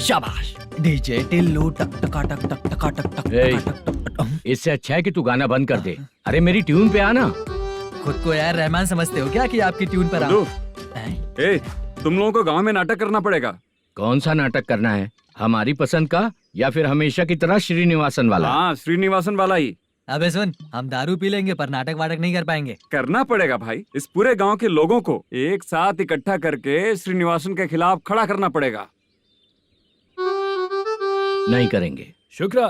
शाबाश डीजे टिल्लू टक टका टक टक टका टक टक टक टक। इससे अच्छा है कि तू गाना बंद कर दे। अरे मेरी ट्यून पे आना। खुद को यार रहमान समझते हो क्या कि आपकी ट्यून पर आओ? ए, तुम लोगों को गांव में नाटक करना पड़ेगा। कौन सा नाटक करना है? हमारी पसंद का या फिर हमेशा की तरह श्रीनिवासन वाला? हाँ, श्रीनिवासन वाला ही। अबे सुन, हम दारू पी लेंगे पर नाटक वाटक नहीं कर पाएंगे। करना पड़ेगा भाई। इस पूरे गांव के लोगों को एक साथ इकट्ठा करके श्रीनिवासन के खिलाफ खड़ा करना पड़ेगा। नहीं करेंगे। शुक्रा,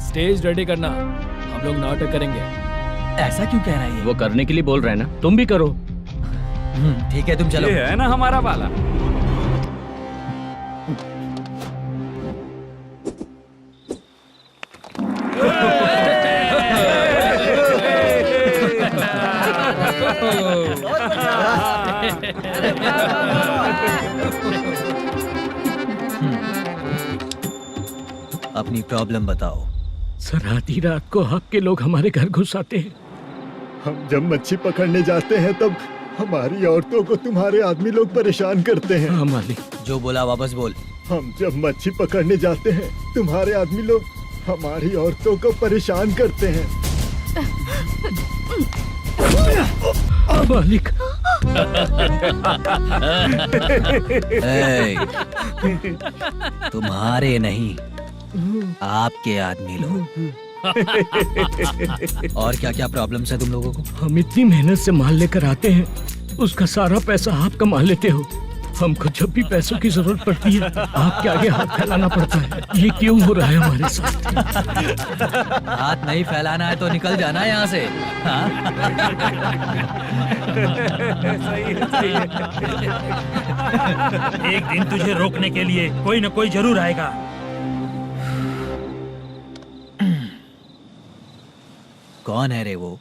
स्टेज रेडी करना, हम लोग नाटक करेंगे। ऐसा क्यों कह रहा है ये? वो करने के लिए बोल रहे हैं ना, तुम भी करो। ठीक है, तुम चलो। ये है ना हमारा वाला। अपनी प्रॉब्लम बताओ। सर, आधी रात को आपके लोग हमारे घर घुस आते हैं। हम जब मच्छी पकड़ने जाते हैं तब हमारी औरतों को तुम्हारे आदमी लोग परेशान करते हैं। हाँ मालिक। जो बोला वापस बोल। हम जब मच्छी पकड़ने जाते हैं तुम्हारे आदमी लोग हमारी औरतों को परेशान करते हैं। मालिक। तुम्हारे नहीं, आपके आदमी लोग। और क्या क्या प्रॉब्लम्स है तुम लोगों को? हम इतनी मेहनत से माल लेकर आते हैं, उसका सारा पैसा आप कमा लेते हो। हमको जब भी पैसों की जरूरत पड़ती है आपके आगे हाथ फैलाना पड़ता है। ये क्यों हो रहा है हमारे साथ? हाथ नहीं फैलाना है तो निकल जाना है यहाँ से। एक दिन तुझे रोकने के लिए कोई न कोई जरूर आएगा। कौन है रे वो?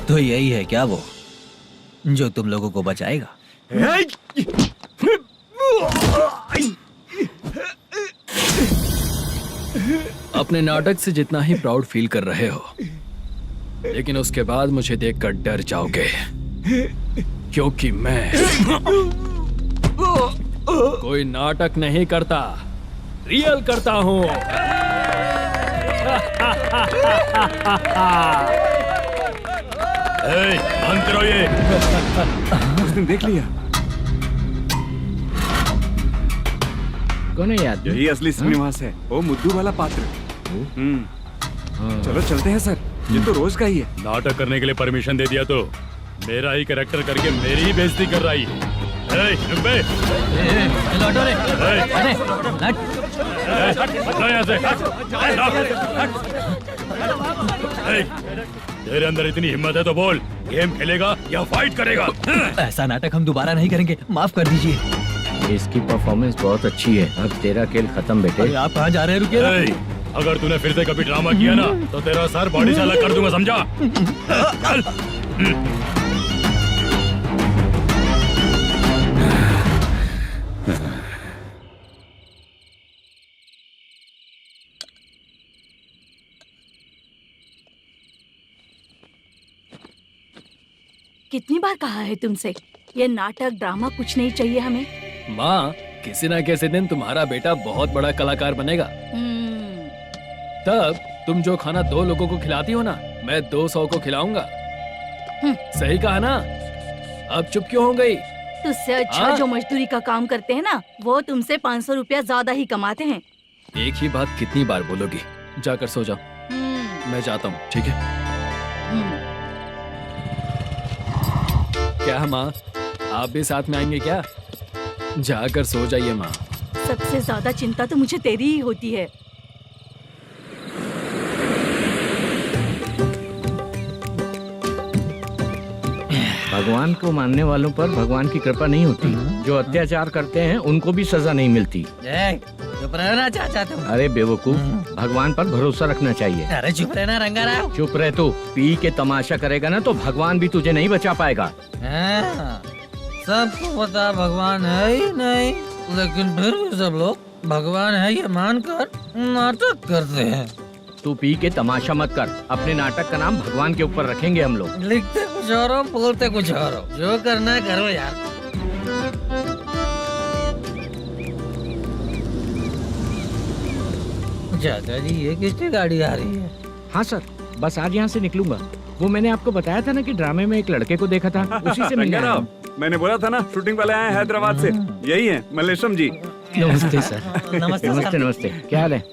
तो यही है क्या वो जो तुम लोगों को बचाएगा? अपने नाटक से जितना ही प्राउड फील कर रहे हो, लेकिन उसके बाद मुझे देखकर डर जाओगे, क्योंकि मैं कोई नाटक नहीं करता, रियल करता हूँ। बंद करो ये। उसने देख लिया। कौन है यार? यही असली श्रीनिवास है, वो मुद्दू वाला पात्र। चलो चलते हैं सर, ये तो रोज का ही है। नाटक करने के लिए परमिशन दे दिया तो मेरा ही कैरेक्टर करके मेरी ही बेइज्जती कर रही है। तेरे अंदर इतनी हिम्मत है तो बोल, गेम खेलेगा या फाइट करेगा? ऐसा नाटक हम दोबारा नहीं करेंगे, माफ कर दीजिए। इसकी परफॉर्मेंस बहुत अच्छी है। अब तेरा खेल खत्म बेटे। आप कहाँ जा रहे हैं? रुकिए। अगर तूने फिर से कभी ड्रामा किया ना तो तेरा सर बॉडी से अलग कर दूंगा, समझा? चल। कितनी बार कहा है तुमसे, ये नाटक ड्रामा कुछ नहीं चाहिए हमें। माँ, किसी न किसी दिन तुम्हारा बेटा बहुत बड़ा कलाकार बनेगा। तब तुम जो खाना 2 लोगों को खिलाती हो ना, मैं 200 को खिलाऊंगा। सही कहा ना? अब चुप क्यों हो गई? तुझसे अच्छा जो मजदूरी का काम करते हैं ना, वो तुमसे 500 रुपया ज्यादा ही कमाते हैं। एक ही बात कितनी बार बोलोगी? जाकर सो जाओ। मैं जाता हूँ, ठीक है? क्या माँ, आप भी साथ में आएंगे क्या? जाकर सो जाइए माँ, सबसे ज्यादा चिंता तो मुझे तेरी ही होती है। भगवान को मानने वालों पर भगवान की कृपा नहीं होती। जो अत्याचार करते हैं उनको भी सजा नहीं मिलती। चुप रहना चाचा तुम। अरे बेवकूफ, भगवान पर भरोसा रखना चाहिए। अरे चुप रहना रंगाराव। चुप रह तू। पी के तमाशा करेगा ना तो भगवान भी तुझे नहीं बचा पाएगा। हाँ, सबको पता भगवान है ही नहीं, लेकिन फिर भी सब लोग भगवान है ये मानकर नाटक करते हैं। तू पी के तमाशा मत कर। अपने नाटक का नाम भगवान के ऊपर रखेंगे हम लोग। लिखते कुछ और हो, बोलते कुछ और हो, जो करना है करो यार। चाचा जी ये किसकी गाड़ी आ रही है? हाँ सर, बस आज यहाँ से निकलूंगा। वो मैंने आपको बताया था ना कि ड्रामे में एक लड़के को देखा था, उसी से मिलने आया हूँ। मैंने बोला था ना शूटिंग वाले आए हैं हैदराबाद से। यही है मल्लेशम जी। नमस्ते सर। नमस्ते नमस्ते नमस्ते। क्या हाल है?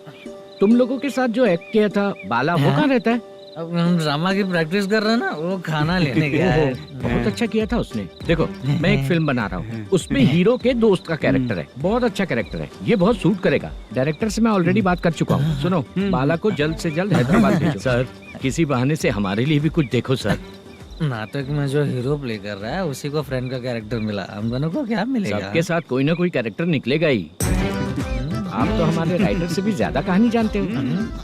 तुम लोगों के साथ जो एक्ट किया था बाला, वो कहाँ रहता है? अब हम ड्रामा की प्रैक्टिस कर रहे हैं ना, वो खाना लेने गया है। बहुत अच्छा किया था उसने। देखो मैं एक फिल्म बना रहा हूँ, उसमें हीरो के दोस्त का कैरेक्टर है। बहुत अच्छा कैरेक्टर है, ये बहुत सूट करेगा। डायरेक्टर से मैं ऑलरेडी बात कर चुका हूँ। सुनो, बाला को जल्द से जल्द हैदराबाद भेजो। सर किसी बहाने से हमारे लिए भी कुछ देखो सर। नाटक में जो हीरो प्ले कर रहा है उसी को फ्रेंड का कैरेक्टर मिला, हम दोनों को क्या मिलेगा? सबके साथ कोई ना कोई कैरेक्टर निकलेगा ही। आप तो हमारे राइटर से भी ज्यादा कहानी जानते हो।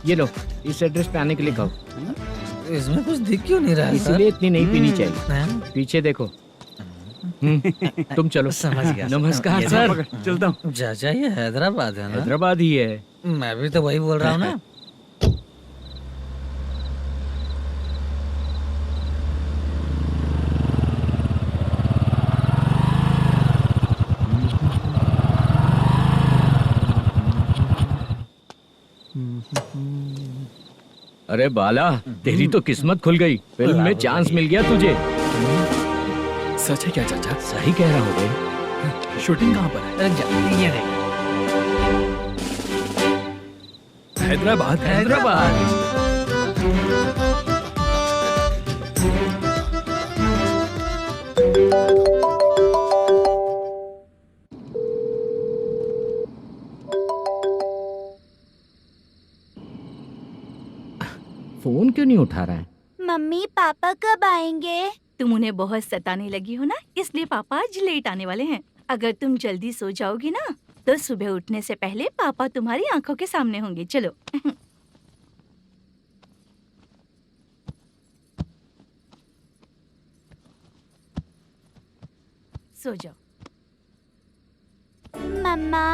ये लो, इस एड्रेस पे आने के लिए कहो। इसमें कुछ दिख क्यों नहीं रहा है सर? इसलिए इतनी नहीं पीनी चाहिए। हाँ? पीछे देखो। तुम चलो। समझ गया। नमस्कार ये सर। चलता हूँ। चाचा ये हैदराबाद है ना? हैदराबाद ही है। मैं भी तो वही बोल रहा हूँ ना। अरे बाला, तेरी तो किस्मत खुल गई। फिल्म में चांस मिल गया तुझे। सच है क्या चाचा? सही कह रहा हो बे। शूटिंग कहाँ पर है? अरे ये देख। हैदराबाद। हैदराबाद। फोन क्यों नहीं उठा रहा है? मम्मी पापा कब आएंगे? तुम उन्हें बहुत सताने लगी हो ना, इसलिए पापा आज लेट आने वाले हैं। अगर तुम जल्दी सो जाओगी ना तो सुबह उठने से पहले पापा तुम्हारी आंखों के सामने होंगे। चलो। सो जाओ। मम्मा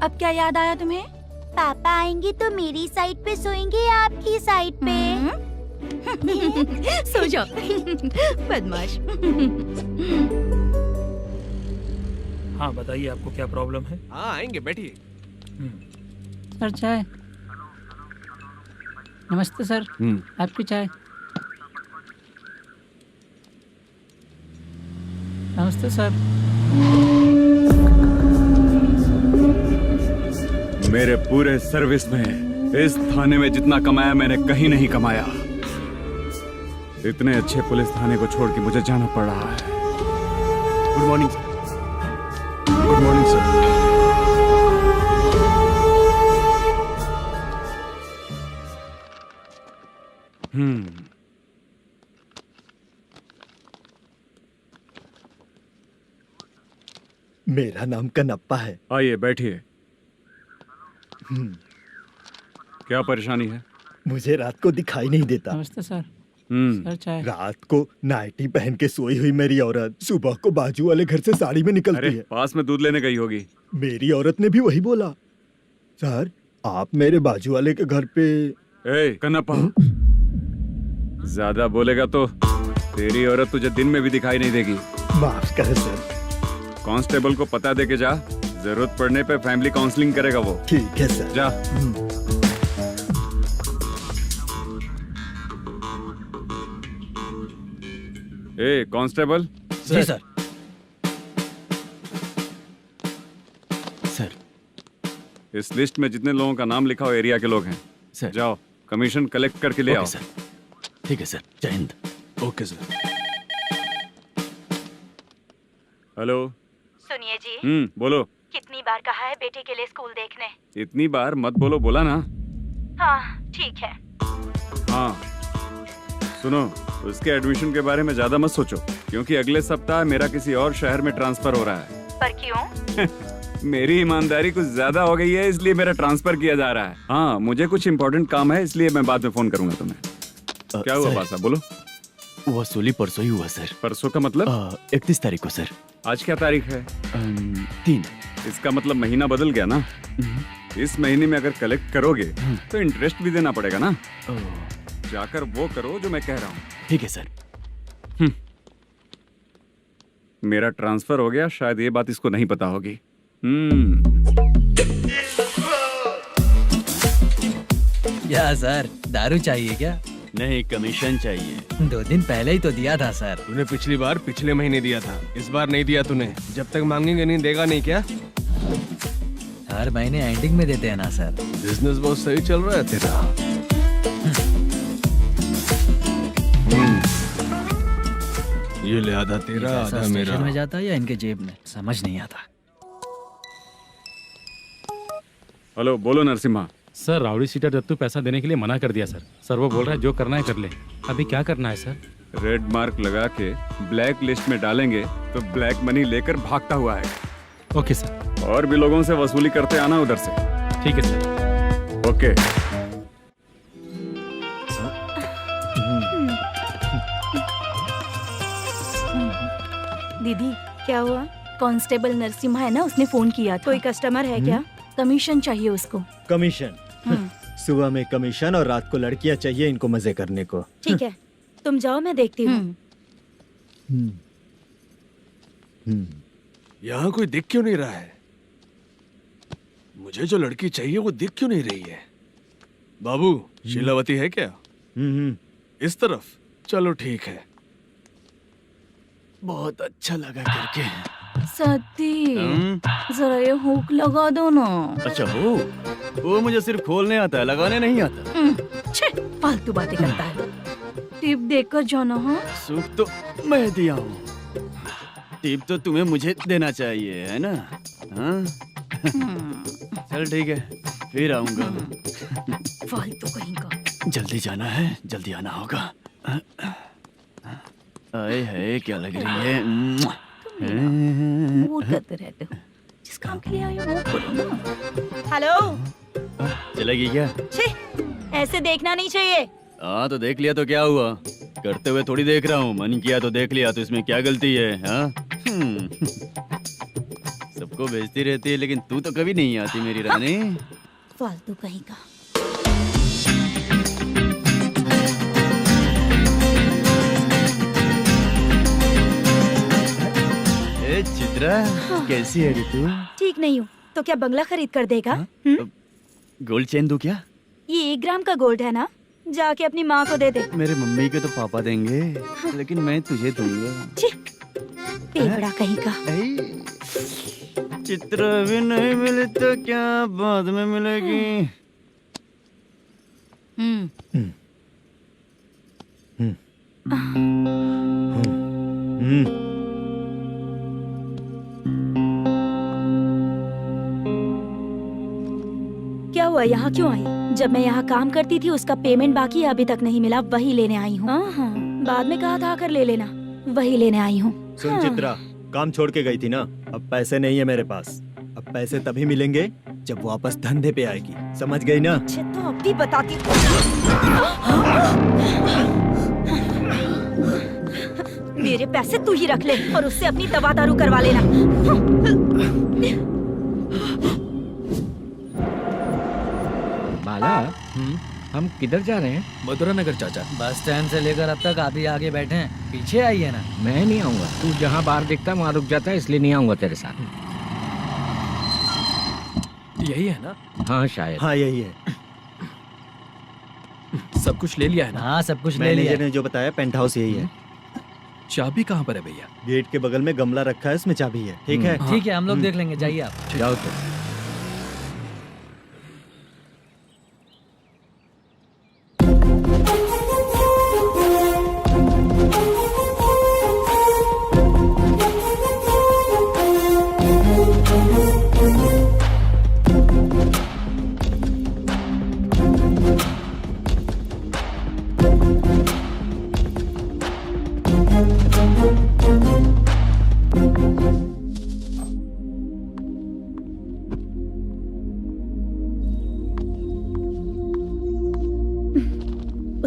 अब क्या याद आया तुम्हें? पापा आएंगे तो मेरी साइड पे सोएंगे या आपकी साइड पे? सो जाओ। बदमाश। हाँ बताइए आपको क्या प्रॉब्लम है? हाँ आएंगे, बैठिए। सर चाय। नमस्ते सर, आपकी चाय। नमस्ते सर। मेरे पूरे सर्विस में इस थाने में जितना कमाया मैंने कहीं नहीं कमाया। इतने अच्छे पुलिस थाने को छोड़ के मुझे जाना पड़ रहा है। Good morning sir. Good morning sir. मेरा नाम कनप्पा है। आइए बैठिए। क्या परेशानी है? मुझे रात को दिखाई नहीं देता। नमस्ते सर। सर चाय। रात को नाइटी पहन के सोई हुई मेरी औरत सुबह को बाजू वाले घर से साड़ी में निकलती अरे है। पास में दूध लेने गई होगी। मेरी औरत ने भी वही बोला। सर आप मेरे बाजू वाले के घर पे। ए कन्नप्पा, ज्यादा बोलेगा तो तेरी औरत तुझे दिन में भी दिखाई नहीं देगी। माफ करें सर। कांस्टेबल को पता दे के जा, जरूरत पड़ने पे फैमिली काउंसलिंग करेगा वो। ठीक है सर। जा। ए कांस्टेबल। जी सर। सर। इस लिस्ट में जितने लोगों का नाम लिखा हो एरिया के लोग हैं। सर। जाओ कमीशन कलेक्ट करके ले आओ। Okay sir. ठीक है सर, जय हिंद। Okay sir. हेलो। सुनिए जी, बोलो। कितनी बार कहा है बेटे के लिए स्कूल देखने। इतनी बार मत बोलो, बोला ना। हाँ ठीक है। हाँ सुनो, उसके एडमिशन के बारे में ज्यादा मत सोचो, क्योंकि अगले सप्ताह मेरा किसी और शहर में ट्रांसफर हो रहा है। पर क्यों? मेरी ईमानदारी कुछ ज्यादा हो गई है, इसलिए मेरा ट्रांसफर किया जा रहा है। हाँ मुझे कुछ इम्पोर्टेंट काम है, इसलिए मैं बाद में फोन करूंगा तुम्हें। क्या हुआ बासा, बोलो। वसूली परसों ही हुआ सर। परसों का मतलब? 31 तारीख को सर। आज क्या तारीख है? 3। इसका मतलब महीना बदल गया ना। इस महीने में अगर कलेक्ट करोगे तो इंटरेस्ट भी देना पड़ेगा ना। जाकर वो करो जो मैं कह रहा हूँ। ठीक है सर। मेरा ट्रांसफर हो गया, शायद ये बात इसको नहीं पता होगी। क्या सर, दारू चाहिए क्या? नहीं, कमीशन चाहिए। 2 दिन पहले ही तो दिया था सर। तूने पिछली बार पिछले महीने दिया था, इस बार नहीं दिया तूने। जब तक मांगेंगे नहीं, देगा नहीं क्या? हर महीने एंडिंग में देते हैं ना सर। बिजनेस बहुत सही चल रहा है तेरा। ये ले आधा तेरा, आधा मेरा। स्टेशन में जाता है या इनके जेब में, समझ नहीं आता। हेलो, बोलो Narasimha. Sir rowdy seater Dattu पैसा देने के लिए मना कर दिया सर। सर वो बोल रहा है जो करना है कर ले। अभी क्या करना है सर? रेड मार्क लगा के ब्लैक लिस्ट में डालेंगे तो ब्लैक मनी लेकर भागता हुआ है। Okay sir. और भी लोगों से वसूली करते आना उधर से। ठीक है सर। ओके। दीदी क्या हुआ? कांस्टेबल नरसिम्हा है ना, उसने फोन किया था। कोई कस्टमर है क्या? कमीशन चाहिए उसको। कमीशन? सुबह में कमीशन और रात को लड़कियां चाहिए इनको मजे करने को। ठीक है, तुम जाओ, मैं देखती हूँ। यहाँ कोई दिख क्यों नहीं रहा है? मुझे जो लड़की चाहिए वो दिख क्यों नहीं रही है? बाबू, शीलावती है क्या? इस तरफ? चलो ठीक है। बहुत अच्छा लगा करके। सती, जरा ये हुक लगा दो ना। अच्छा वो मुझे सिर्फ खोलने आता है, लगाने नहीं आता। फालतू बातें करता है। टिप देकर जाना। हाँ, सूप तो मैं दिया हूँ, टिप तो तुम्हें मुझे देना चाहिए, है ना? हाँ? चल ठीक है, फिर आऊंगा। फालतू कहीं का। जल्दी जाना है, जल्दी आना होगा। आए है, क्या लग रही है? मूड करते रहते हो। जिस काम के लिए आए हो वो करो ना। हेलो, चलेगी क्या? ऐसे देखना नहीं चाहिए। हाँ तो देख लिया तो क्या हुआ? करते हुए थोड़ी देख रहा हूँ, मन किया तो देख लिया, तो इसमें क्या गलती है? हाँ? सबको भेजती रहती है, लेकिन तू तो कभी नहीं आती मेरी रानी। फालतू कहीं का। चित्रा, कैसी है तू? ठीक नहीं हूँ तो क्या बंगला खरीद कर देगा? गोल्ड चेन दूं क्या? ये 1 ग्राम का गोल्ड है ना, जाके अपनी माँ को दे दे। मेरे मम्मी के तो पापा देंगे, लेकिन मैं तुझे दूंगा। पेपड़ा कहीं का। चित्रा भी नहीं मिली तो क्या बाद में मिलेगी? क्या हुआ, यहाँ क्यों आई? जब मैं यहाँ काम करती थी उसका पेमेंट बाकी है, अभी तक नहीं मिला, वही लेने आई हूँ। बाद में कहा था आकर ले लेना, वही लेने आई हूँ। सुन चित्रा, काम छोड़ के गई थी ना, अब पैसे नहीं है मेरे पास। अब पैसे तभी मिलेंगे जब वापस धंधे पे आएगी, समझ गई ना? अच्छा तो अब भी बताती हूँ। मेरे पैसे तू ही रख ले और उससे अपनी दवा दारू करवा लेना। बाला, हम किधर जा रहे हैं? मथुरा नगर चाचा। बस स्टैंड से लेकर अब तक आप ही आगे बैठे हैं, पीछे आइए ना। मैं नहीं आऊंगा, तू जहाँ बाहर दिखता है वहाँ रुक जाता है, इसलिए नहीं आऊंगा तेरे साथ। यही है ना? हाँ शायद। हाँ यही है। सब कुछ ले लिया है ना? हाँ सब कुछ ले लिया। मैनेजर ने जो बताया पेंट हाउस यही है। चाबी कहाँ पर है भैया? गेट के बगल में गमला रखा है, उसमें चाबी है। ठीक है? ठीक है, हम लोग देख लेंगे, जाइए आप। जाओ तो।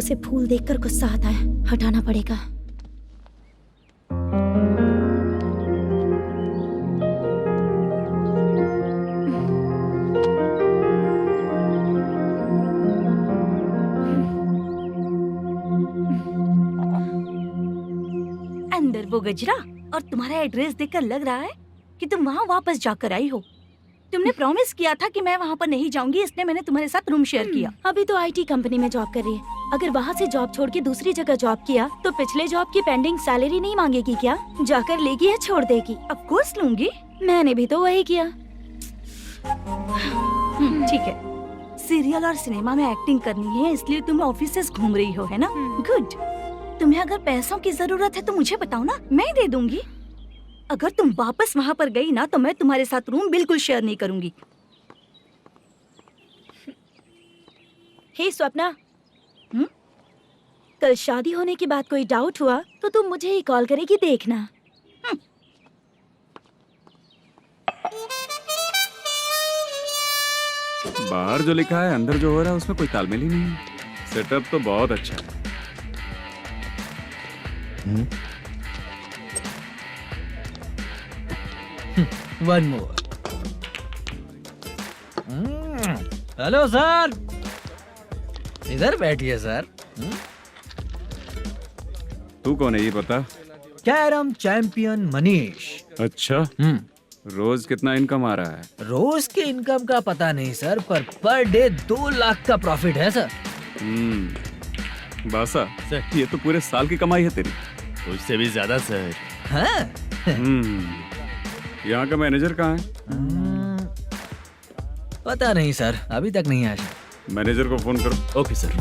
से फूल देखकर गुस्सा आता है, हटाना पड़ेगा। अंदर वो गजरा और तुम्हारा एड्रेस देखकर लग रहा है कि तुम वहाँ वापस जाकर आई हो। तुमने प्रॉमिस किया था कि मैं वहाँ पर नहीं जाऊंगी, इसलिए मैंने तुम्हारे साथ रूम शेयर किया। अभी तो आईटी कंपनी में जॉब कर रही है। अगर वहाँ से जॉब छोड़ के दूसरी जगह जॉब किया तो पिछले जॉब की पेंडिंग सैलरी नहीं मांगेगी क्या? जाकर लेगी या छोड़ देगी? ऑफ कोर्स लूंगी। मैंने भी तो वही किया। ठीक है, सीरियल और सिनेमा में एक्टिंग करनी है, इसलिए तुम ऑफिसेस घूम रही हो, है ना? गुड। तुम्हें अगर पैसों की जरूरत है तो मुझे बताओ ना, मैं दे दूंगी। अगर तुम वापस वहाँ पर गई ना तो मैं तुम्हारे साथ रूम बिल्कुल शेयर नहीं करूंगी। हे स्वप्ना, कल शादी होने की बात कोई डाउट हुआ तो तुम मुझे ही कॉल करेगी, देखना। बाहर जो लिखा है अंदर जो हो रहा है उसमें कोई तालमेल ही नहीं है। सेटअप तो बहुत अच्छा है। One more. हेलो सर, इधर बैठिए सर। तू कौन है ये बता? Carrom champion Manish. अच्छा, रोज कितना इनकम आ रहा है? रोज के इनकम का पता नहीं सर, पर डे 2 लाख का प्रॉफिट है सर। बासा सर, ये तो पूरे साल की कमाई है तेरी। उससे भी ज्यादा सर। हाँ? यहाँ का मैनेजर कहाँ है? पता नहीं सर, अभी तक नहीं आया। मैनेजर को फोन करो। Okay sir.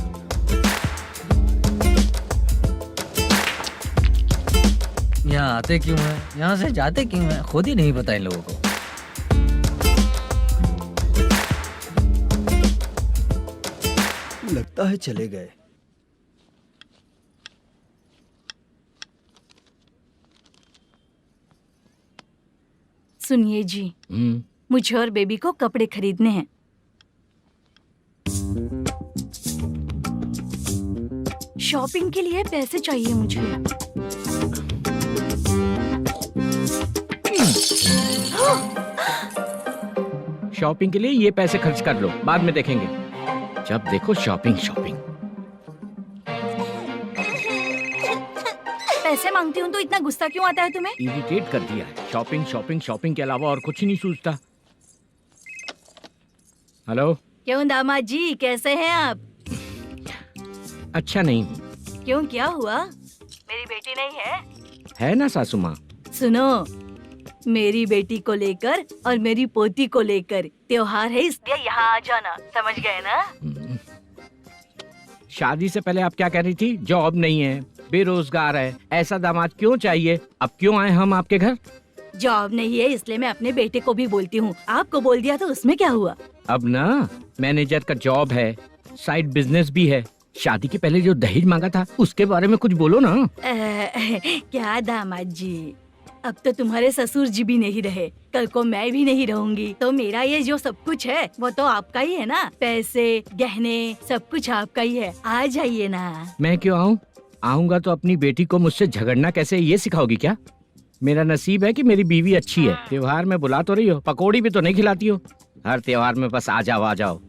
यहाँ आते क्यों हैं, यहाँ से जाते क्यों हैं, खुद ही नहीं पता इन लोगों को। लगता है चले गए। सुनिए जी, मुझे और बेबी को कपड़े खरीदने हैं। शॉपिंग के लिए पैसे चाहिए मुझे। शॉपिंग के लिए ये पैसे खर्च कर लो, बाद में देखेंगे। जब देखो शॉपिंग शॉपिंग। पैसे मांगती हूँ तो इतना गुस्सा क्यों आता है तुम्हें? इरिटेट कर दिया है। शॉपिंग शॉपिंग शॉपिंग के अलावा और कुछ ही नहीं सूझता। हेलो। क्यों दामाद जी, कैसे हैं आप? अच्छा नहीं। क्यों, क्या हुआ? मेरी बेटी नहीं है? है ना सासू माँ। सुनो, मेरी बेटी को लेकर और मेरी पोती को लेकर त्योहार है, इसलिए यहाँ आ जाना, समझ गए ना? शादी से पहले आप क्या कह रही थी? जॉब नहीं है, बेरोजगार है, ऐसा दामाद क्यों चाहिए? अब क्यों आए हम आपके घर? जॉब नहीं है इसलिए मैं अपने बेटे को भी बोलती हूँ। आपको बोल दिया तो उसमें क्या हुआ? अब ना मैनेजर का जॉब है, साइड बिजनेस भी है। शादी के पहले जो दहेज मांगा था उसके बारे में कुछ बोलो ना। क्या दामाद जी, अब तो तुम्हारे ससुर जी भी नहीं रहे, कल को मैं भी नहीं रहूंगी, तो मेरा ये जो सब कुछ है वो तो आपका ही है ना। पैसे, गहने, सब कुछ आपका ही है। आ जाइए ना। मैं क्यों आऊँ? आऊंगा तो अपनी बेटी को मुझसे झगड़ना कैसे ये सिखाओगी क्या? मेरा नसीब है कि मेरी बीवी अच्छी है। त्योहार में बुला तो रही हो, पकौड़ी भी तो नहीं खिलाती हो। हर त्योहार में बस आ जाओ आ जाओ।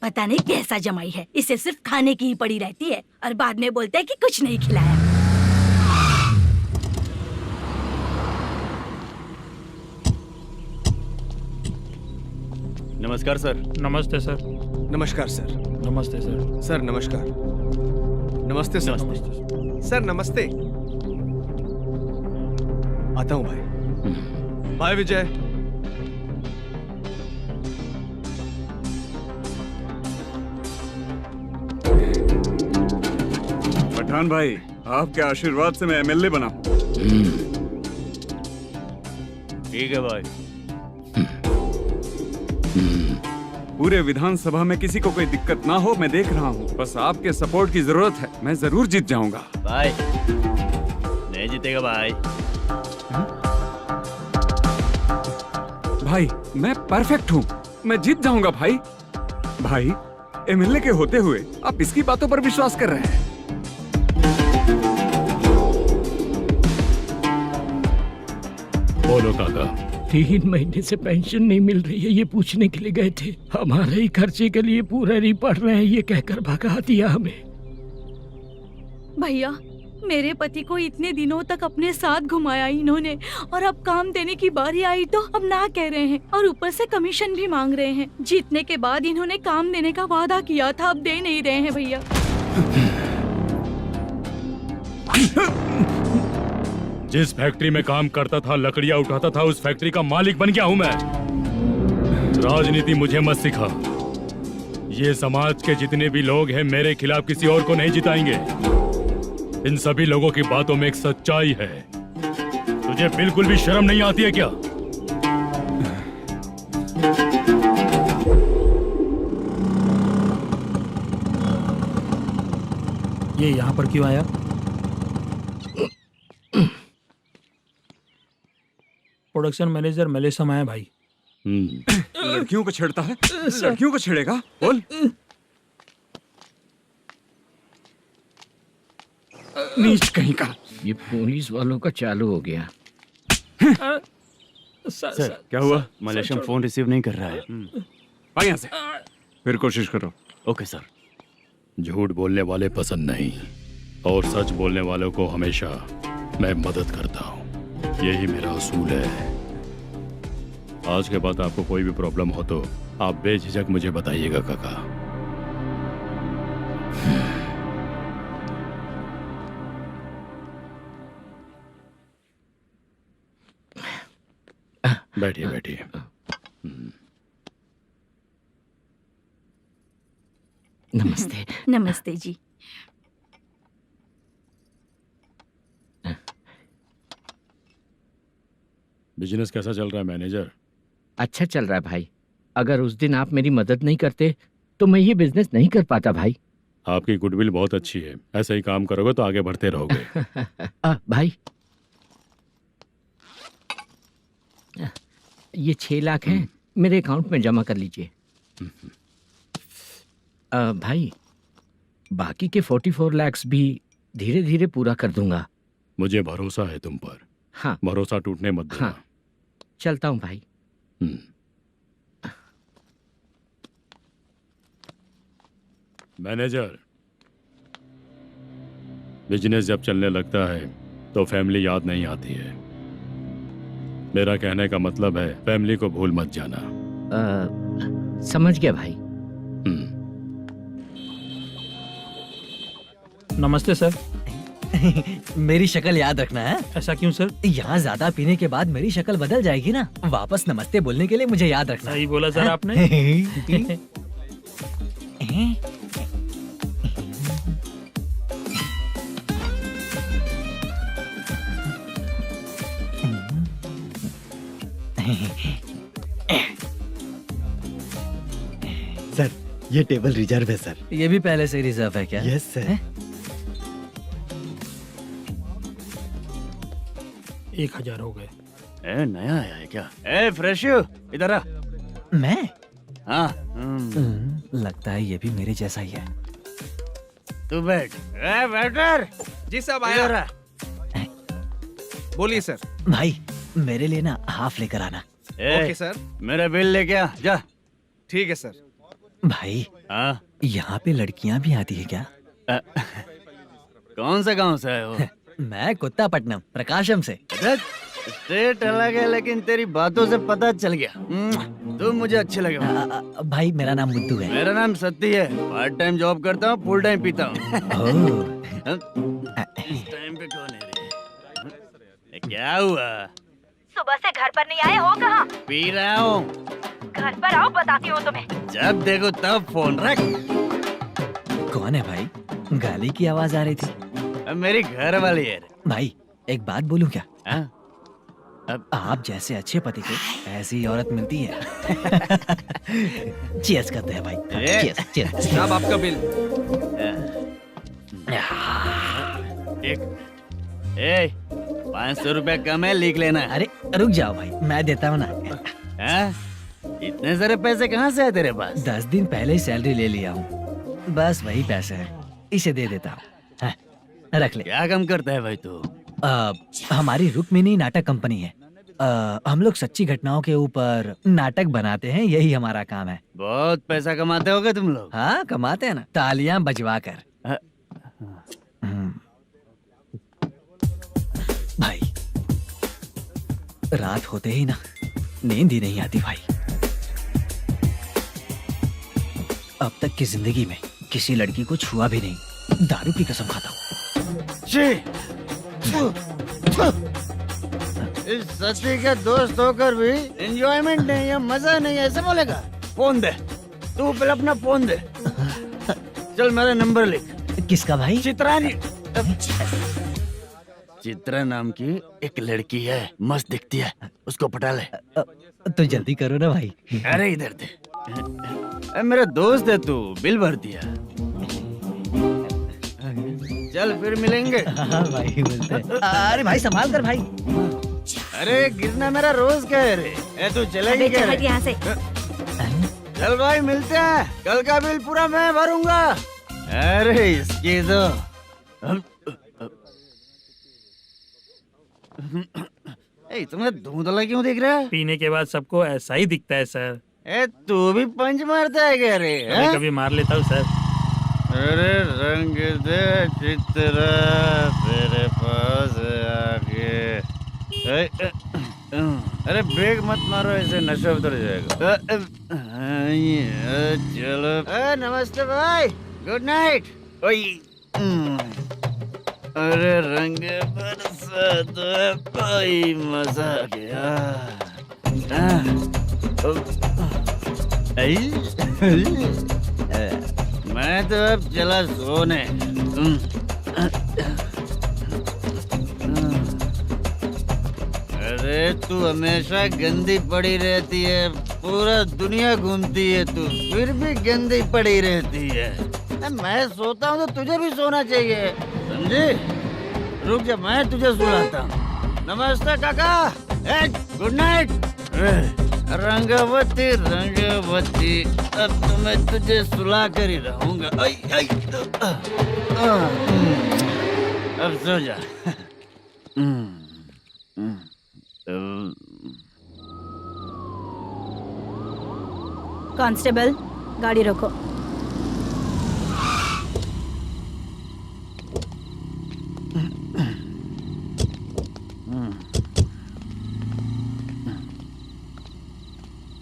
पता नहीं कैसा जमाई है, इसे सिर्फ खाने की ही पड़ी रहती है और बाद में बोलते हैं कि कुछ नहीं खिलाया। नमस्कार सर। नमस्ते सर। नमस्कार सर। नमस्ते सर। सर नमस्कार। नमस्ते सर। सर नमस्ते। आता हूँ भाई। बाय विजय। पठान भाई, आपके आशीर्वाद से मैं एमएलए बना। ठीक है भाई। पूरे विधानसभा में किसी को कोई दिक्कत ना हो, मैं देख रहा हूँ। बस आपके सपोर्ट की जरूरत है, मैं जरूर जीत जाऊंगा। भाई नहीं जीतेगा भाई। भाई मैं परफेक्ट हूँ, मैं जीत जाऊंगा भाई। भाई एमएलए के होते हुए आप इसकी बातों पर विश्वास कर रहे हैं? बोलो काका। 3 महीने से पेंशन नहीं मिल रही है, ये पूछने के लिए गए थे। हमारे ही खर्चे के लिए पूरा नहीं पड़ रहे हैं, ये कहकर भगा दिया हमें। भैया, मेरे पति को इतने दिनों तक अपने साथ घुमाया इन्होंने, और अब काम देने की बारी आई तो अब ना कह रहे हैं, और ऊपर से कमीशन भी मांग रहे हैं। जीतने के बाद इन्होंने काम देने का वादा किया था, अब दे नहीं रहे हैं भैया। जिस फैक्ट्री में काम करता था, लकड़ियां उठाता था, उस फैक्ट्री का मालिक बन गया हूं मैं। राजनीति मुझे मत सिखा। ये समाज के जितने भी लोग हैं मेरे खिलाफ किसी और को नहीं जिताएंगे। इन सभी लोगों की बातों में एक सच्चाई है। तुझे बिल्कुल भी शर्म नहीं आती है क्या? ये यहाँ पर क्यों आया? प्रोडक्शन मैनेजर मलेशम आया भाई। लड़कियों को छेड़ता है? लड़कियों को छेड़ेगा? बोल। नीच कहीं का। ये पुलिस वालों का चालू हो गया। सर क्या हुआ? मलेशियन फोन रिसीव नहीं कर रहा है। आ यहाँ से। फिर कोशिश करो। Okay sir. झूठ बोलने वाले पसंद नहीं, और सच बोलने वालों को हमेशा मैं मदद करता हूँ। यही मेरा असूल है। आज के बाद आपको कोई भी प्रॉब्लम हो तो आप बेझिझक मुझे बताइएगा काका। बैठिए बैठिए। नमस्ते। नमस्ते जी। बिजनेस कैसा चल रहा है मैनेजर? अच्छा चल रहा है भाई। अगर उस दिन आप मेरी मदद नहीं करते तो मैं ये बिजनेस नहीं कर पाता भाई। आपकी गुडविल बहुत अच्छी है। ऐसे ही काम करोगे तो आगे बढ़ते रहोगे। भाई ये 6 लाख हैं, मेरे अकाउंट में जमा कर लीजिए। भाई बाकी के 44 लाख भी धीरे धीरे पूरा कर दूंगा। मुझे भरोसा है तुम पर। हाँ। भरोसा टूटने मत देना। हाँ। चलता हूँ भाई। मैनेजर, बिजनेस जब चलने लगता है तो फैमिली याद नहीं आती है। मेरा कहने का मतलब है फैमिली को भूल मत जाना। समझ गया भाई। नमस्ते सर। मेरी शक्ल याद रखना है। ऐसा क्यों सर? यहाँ ज्यादा पीने के बाद मेरी शक्ल बदल जाएगी ना। वापस नमस्ते बोलने के लिए मुझे याद रखना। सही बोला सर आपने। सर ये टेबल रिजर्व है सर। ये भी पहले से रिजर्व है क्या? Yes sir. 1000 हो गए। नया आया है क्या? फ्रेश इधर आ। मैं? हाँ। लगता है ये भी मेरे जैसा ही है। तू बैठ। वेटर। जी साहब आया। बोलिए सर। भाई मेरे लिए ना हाफ लेकर आना। Okay sir. मेरा बिल लेके आ जा। ठीक है सर। भाई हाँ यहाँ पे लड़कियाँ भी आती है क्या? कौन सा गांव से आए हो? मैं कुत्तापट्टनम प्रकाशम से। स्टेट अलग है लेकिन तेरी बातों से पता चल गया। तुम मुझे अच्छे लगे। भाई मेरा नाम मुद्दू है। मेरा नाम सत्ती है। पार्ट टाइम जॉब करता हूँ, फुल टाइम पीता हूँ। इस टाइम पे कौन है? क्या हुआ? सुबह से घर पर नहीं आए हो? कहाँ? पी रहा हूँ। घर पर आओ, बताती हूँ तुम्हें। जब देखो तब फोन रख। कौन है भाई? गाली की आवाज आ रही थी। मेरी घर वाली है। भाई एक बात बोलूं क्या? अब आप जैसे अच्छे पति को ऐसी औरत मिलती है। चीयर्स करते हैं भाई। Cheers cheers. साहब आपका बिल। एक 500 रुपया कम है, लिख लेना। अरे रुक जाओ भाई, मैं देता हूँ ना। इतने सारे पैसे कहाँ से है तेरे पास? 10 दिन पहले ही सैलरी ले लिया हूँ, बस वही पैसे है, इसे दे देता हूँ। हाँ, रख ले। क्या काम करता है भाई तू? हमारी रुक्मिणी नाटक कंपनी है। हम लोग सच्ची घटनाओं के ऊपर नाटक बनाते हैं, यही हमारा काम है। बहुत पैसा कमाते होगे तुम लोग। हाँ, कमाते हैं ना, तालियां बजवा कर। भाई, रात होते ही ना नींद ही नहीं आती भाई। अब तक की जिंदगी में किसी लड़की को छुआ भी नहीं, दारू की कसम खाता हूँ। इस सती के दोस्त होकर भी एंजॉयमेंट नहीं है, मजा नहीं है, ऐसे बोलेगा? फोन दे, तू पहले अपना फोन दे। चल मेरा नंबर लिख। किसका भाई? चित्रानी। चित्रा नाम की एक लड़की है, मस्त दिखती है, उसको पटा ले। तो जल्दी करो ना भाई। अरे इधर दे। मेरा दोस्त है तू, बिल भर दिया। चल फिर मिलेंगे। हाँ भाई, मिलते हैं। अरे भाई संभाल कर भाई। अरे गिरना मेरा रोज का है रे। तू चलेगी क्या? यहाँ से। चल भाई मिलते हैं, कल का बिल पूरा मैं भरूंगा। अरे इसकी तो तुम्हें धुंधला क्यों दिख रहा है? पीने के बाद सबको ऐसा ही दिखता है सर। तू भी पंच मारता है क्या रे? कभी कभी मार लेता हूँ सर। अरे रंग दे चित्रा तेरे पास आके। अरे ब्रेक मत मारो, ऐसे नशा उतर जाएगा। चलो। नमस्ते भाई, गुड नाइट। अरे रंग बरसात भाई, मजा आ गया। मैं तो अब चला सोने। अरे तू हमेशा गंदी पड़ी रहती है, पूरा दुनिया घूमती है तू, फिर भी गंदी पड़ी रहती है। मैं सोता हूँ तो तुझे भी सोना चाहिए, समझे? रुक जा, मैं तुझे सुलाता हूँ। नमस्ते काका, गुड नाइट। रंगवती रंगवती, अब तो मैं तुझे सुला कर ही रहूंगा। अब सो जा। कांस्टेबल, गाड़ी रोको।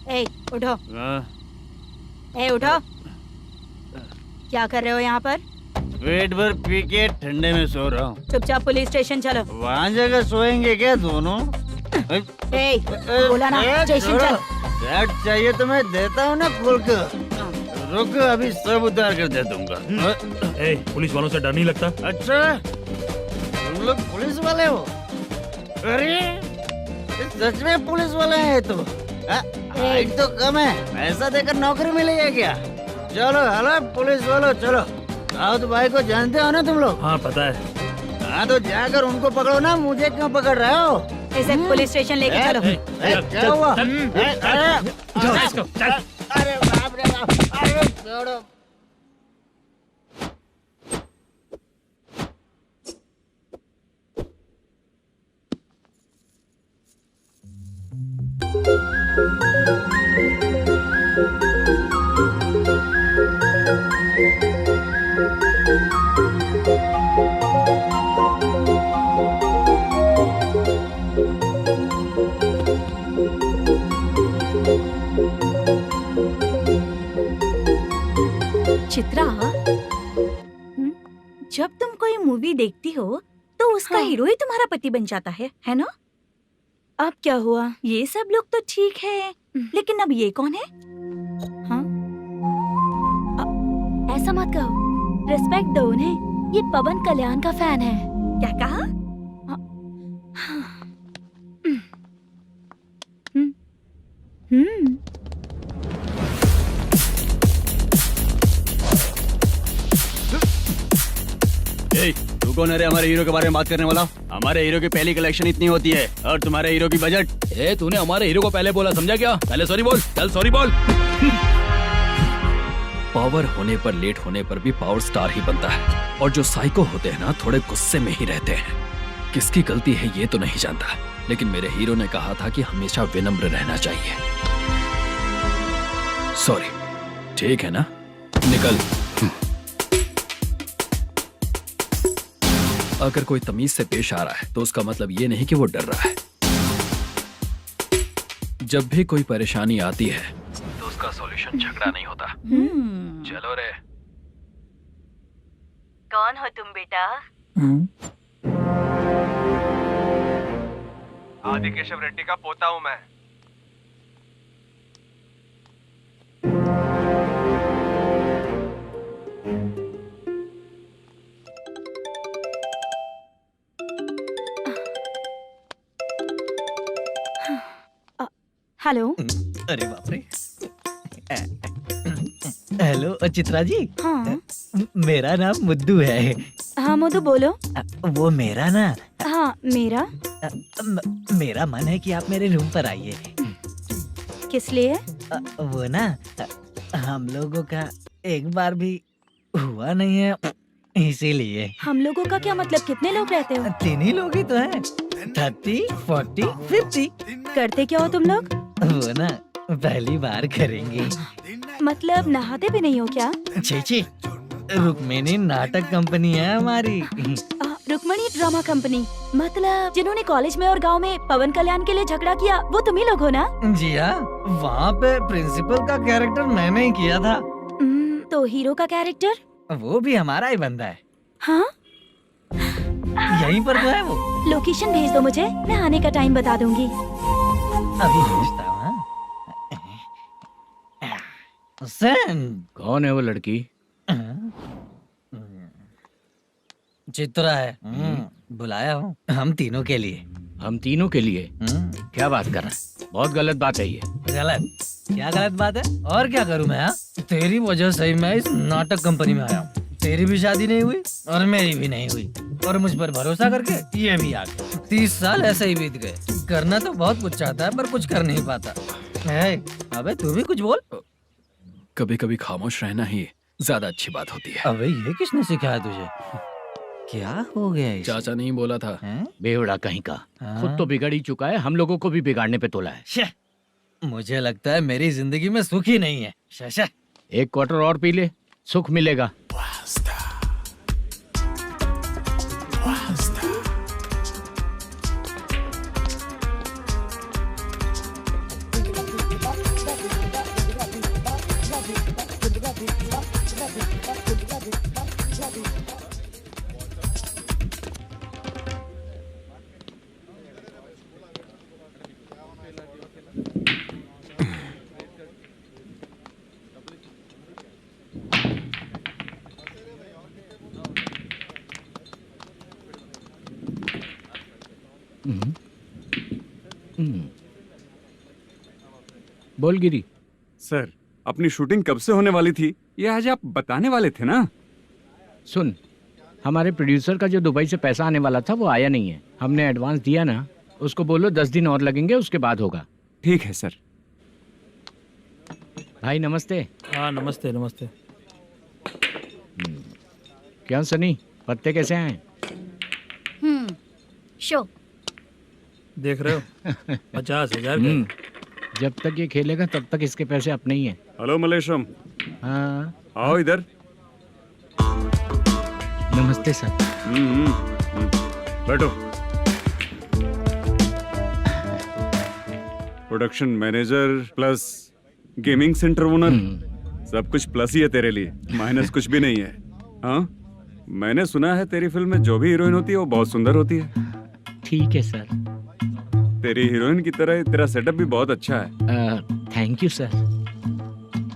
ए, उठो। उठो। क्या कर रहे हो यहाँ पर? पेट भर पी के ठंडे में सो रहा हूँ। चुपचाप पुलिस स्टेशन चलो। वहाँ जगह सोएंगे क्या दोनों? बोला ना, स्टेशन चल। शर्ट चाहिए तो मैं देता हूँ ना खोल कर। रुक, अभी सब उतार कर दे दूंगा। पुलिस वालों से डर नहीं लगता? अच्छा, तुम लोग पुलिस वाले हो? अरे सच में पुलिस वाले हैं तो? हाइट तो कम है, पैसा देकर नौकरी मिली है क्या? चलो हेलो पुलिस वालों, चलो। दाऊद भाई को जानते हो ना तुम लोग? हाँ पता है। हाँ तो जाकर उनको पकड़ो ना, मुझे क्यों पकड़ रहे हो? इसे पुलिस स्टेशन लेके चलो। क्या हुआ? अरे बाप रे बाप, अरे छोड़ो। चित्रा, जब तुम कोई मूवी देखती हो तो उसका हीरो ही तुम्हारा पति बन जाता है ना? अब क्या हुआ? ये सब लोग तो ठीक है, लेकिन अब ये कौन है? हाँ? ऐसा मत कहो, रिस्पेक्ट दो उन्हें। ये पवन कल्याण का फैन है। क्या कहा? तू कौन है रे हमारे हीरो के बारे में बात करने वाला? हमारे हीरो की पहली कलेक्शन इतनी होती है और तुम्हारे हीरो की बजट। ए तूने हमारे हीरो को पहले बोला, समझा क्या? पहले सॉरी बोल, चल सॉरी बोल। पावर होने पर, लेट होने पर भी पावर स्टार ही बनता है। और जो साइको होते हैं ना, थोड़े गुस्से में ही रहते हैं। किसकी गलती है ये तो नहीं जानता, लेकिन मेरे हीरो ने कहा था कि हमेशा विनम्र रहना चाहिए। सॉरी, ठीक है ना? निकल। अगर कोई तमीज से पेश आ रहा है तो उसका मतलब ये नहीं कि वो डर रहा है। जब भी कोई परेशानी आती है तो उसका सॉल्यूशन झगड़ा नहीं होता। चलो रे। कौन हो तुम बेटा? आदि केशव रेड्डी का पोता हूँ मैं। हेलो। अरे बाप रे। हेलो चित्रा जी। हाँ मेरा नाम मुद्दू है। हाँ मधु बोलो। वो मेरा ना, हाँ मेरा। मेरा मन है कि आप मेरे रूम पर आइए। किस लिए? वो ना, हम लोगों का एक बार भी हुआ नहीं है, इसीलिए। हम लोगों का क्या मतलब? कितने लोग रहते हो? 3 ही लोग ही तो हैं। 30, 40, 50। करते क्या हो तुम लोग? वो ना पहली बार करेंगे। मतलब नहाते भी नहीं हो क्या? छी, रुक्मिणी नाटक कंपनी है हमारी। Rukmani drama company? मतलब जिन्होंने कॉलेज में और गांव में पवन कल्याण के लिए झगड़ा किया, वो तुम ही लोग हो ना? जी हाँ, वहाँ पे प्रिंसिपल का कैरेक्टर मैंने ही किया था। तो हीरो का कैरेक्टर? वो भी हमारा ही बंदा है। हाँ, यहीं पर तो है वो। लोकेशन भेज दो मुझे, मैं आने का टाइम बता दूंगी। अभी भेजता हूँ। कौन है वो लड़की? चित्रा है। बुलाया हूँ हम तीनों के लिए। हम तीनों के लिए? क्या बात कर रहा है? बहुत गलत बात है ये। गलत? क्या गलत बात है? और क्या करूँ मैं? तेरी वजह से ही मैं इस नाटक कंपनी में आया हूँ। तेरी भी शादी नहीं हुई और मेरी भी नहीं हुई, और मुझ पर भरोसा करके ये भी आ गया। 30 साल ऐसे ही बीत गए। करना तो बहुत कुछ चाहता है पर कुछ कर नहीं पाता है। अबे तू भी कुछ बोल। कभी कभी खामोश रहना ही ज्यादा अच्छी बात होती है। अबे ये किसने सिखाया तुझे? क्या हो गया इसे? चाचा नहीं बोला था। बेवड़ा कहीं का। खुद तो बिगड़ ही चुका है, हम लोगों को भी बिगाड़ने पे तोला है। मुझे लगता है मेरी जिंदगी में सुख ही नहीं है। शशा, 1 क्वार्टर और पी ले, सुख मिलेगा। बोल गिरी। सर, अपनी शूटिंग कब से होने वाली थी ये आज आप बताने वाले थे ना? सुन, हमारे प्रोड्यूसर का जो दुबई से पैसा आने वाला था वो आया नहीं है। हमने एडवांस दिया ना, उसको बोलो 10 दिन और लगेंगे, उसके बाद होगा। ठीक है सर। भाई नमस्ते। हाँ नमस्ते नमस्ते। क्या सनी, पत्ते कैसे आए? शो देख रहे हो 50,000 का। जब तक ये खेलेगा तब तक इसके पैसे अपने ही हैं। हेलो मलेशम। हाँ आओ इधर। नमस्ते सर। बैठो। Production manager plus gaming centre owner, सब कुछ प्लस ही है तेरे लिए, माइनस कुछ भी नहीं है। हाँ, मैंने सुना है तेरी फिल्म में जो भी हीरोइन होती है वो बहुत सुंदर होती है। ठीक है सर। तेरी हीरोइन की तरह तेरा सेटअप भी बहुत अच्छा है। Thank you sir.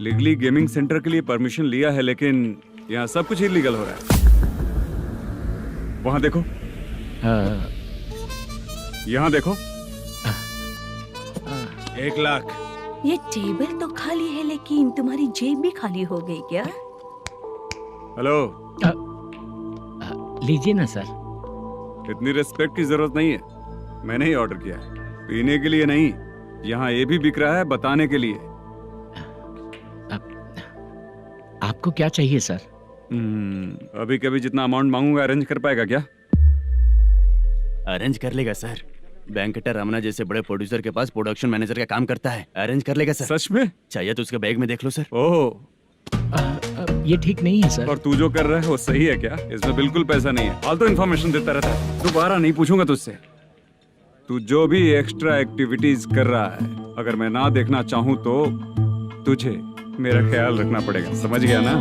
Legally gaming centre के लिए परमिशन लिया है, लेकिन यहाँ सब कुछ इलीगल हो रहा है। वहाँ देखो, यहाँ देखो। 1 लाख। ये टेबल तो खाली है लेकिन तुम्हारी जेब भी खाली हो गई क्या? हेलो। लीजिए ना सर। इतनी रिस्पेक्ट की जरूरत नहीं है, मैंने ही ऑर्डर किया है, पीने के लिए नहीं। यहाँ ये भी बिक रहा है बताने के लिए। आपको क्या चाहिए सर? अभी कभी जितना अमाउंट मांगूंगा अरेंज कर पाएगा क्या? अरेंज कर लेगा सर। वेंकटा रमना जैसे बड़े प्रोड्यूसर के पास प्रोडक्शन मैनेजर का काम करता है, अरेंज कर लेगा सर। सच में? चाहिए तो उसके बैग में देख लो सर। ओह, ये ठीक नहीं है सर। और तू जो कर रहा है वो सही है क्या? इसमें बिल्कुल पैसा नहीं है, फालतू इन्फॉर्मेशन देता रहता है। दोबारा नहीं पूछूंगा तुझसे। तू जो भी एक्स्ट्रा एक्टिविटीज कर रहा है, अगर मैं ना देखना चाहूं तो तुझे मेरा ख्याल रखना पड़ेगा, समझ गया ना?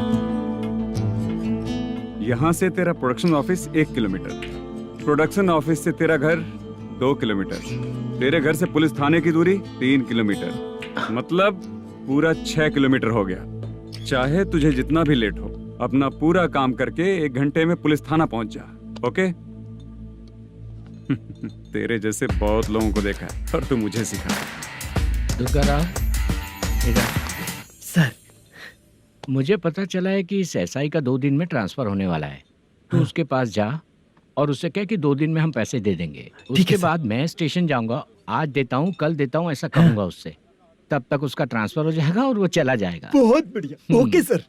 यहाँ से तेरा production office 1 kilometre, production office से तेरा घर 2 किलोमीटर, तेरे घर से पुलिस थाने की दूरी 3 किलोमीटर, मतलब पूरा 6 किलोमीटर हो गया। चाहे तुझे जितना भी लेट हो, अपना पूरा काम करके 1 घंटे में पुलिस थाना पहुंच जा, ओके? तेरे जैसे बहुत लोगों को देखा है और तू मुझे सिखा। सर, मुझे पता चला है कि इस एसआई का 2 दिन में ट्रांसफर होने वाला है। तो उसके पास जा और उससे कह कि 2 दिन में हम पैसे दे देंगे। उसके बाद मैं स्टेशन जाऊंगा, आज देता हूँ कल देता हूँ ऐसा कहूंगा उससे। तब तक उसका ट्रांसफर हो जाएगा और वो चला जाएगा। बहुत बढ़िया, ओके सर।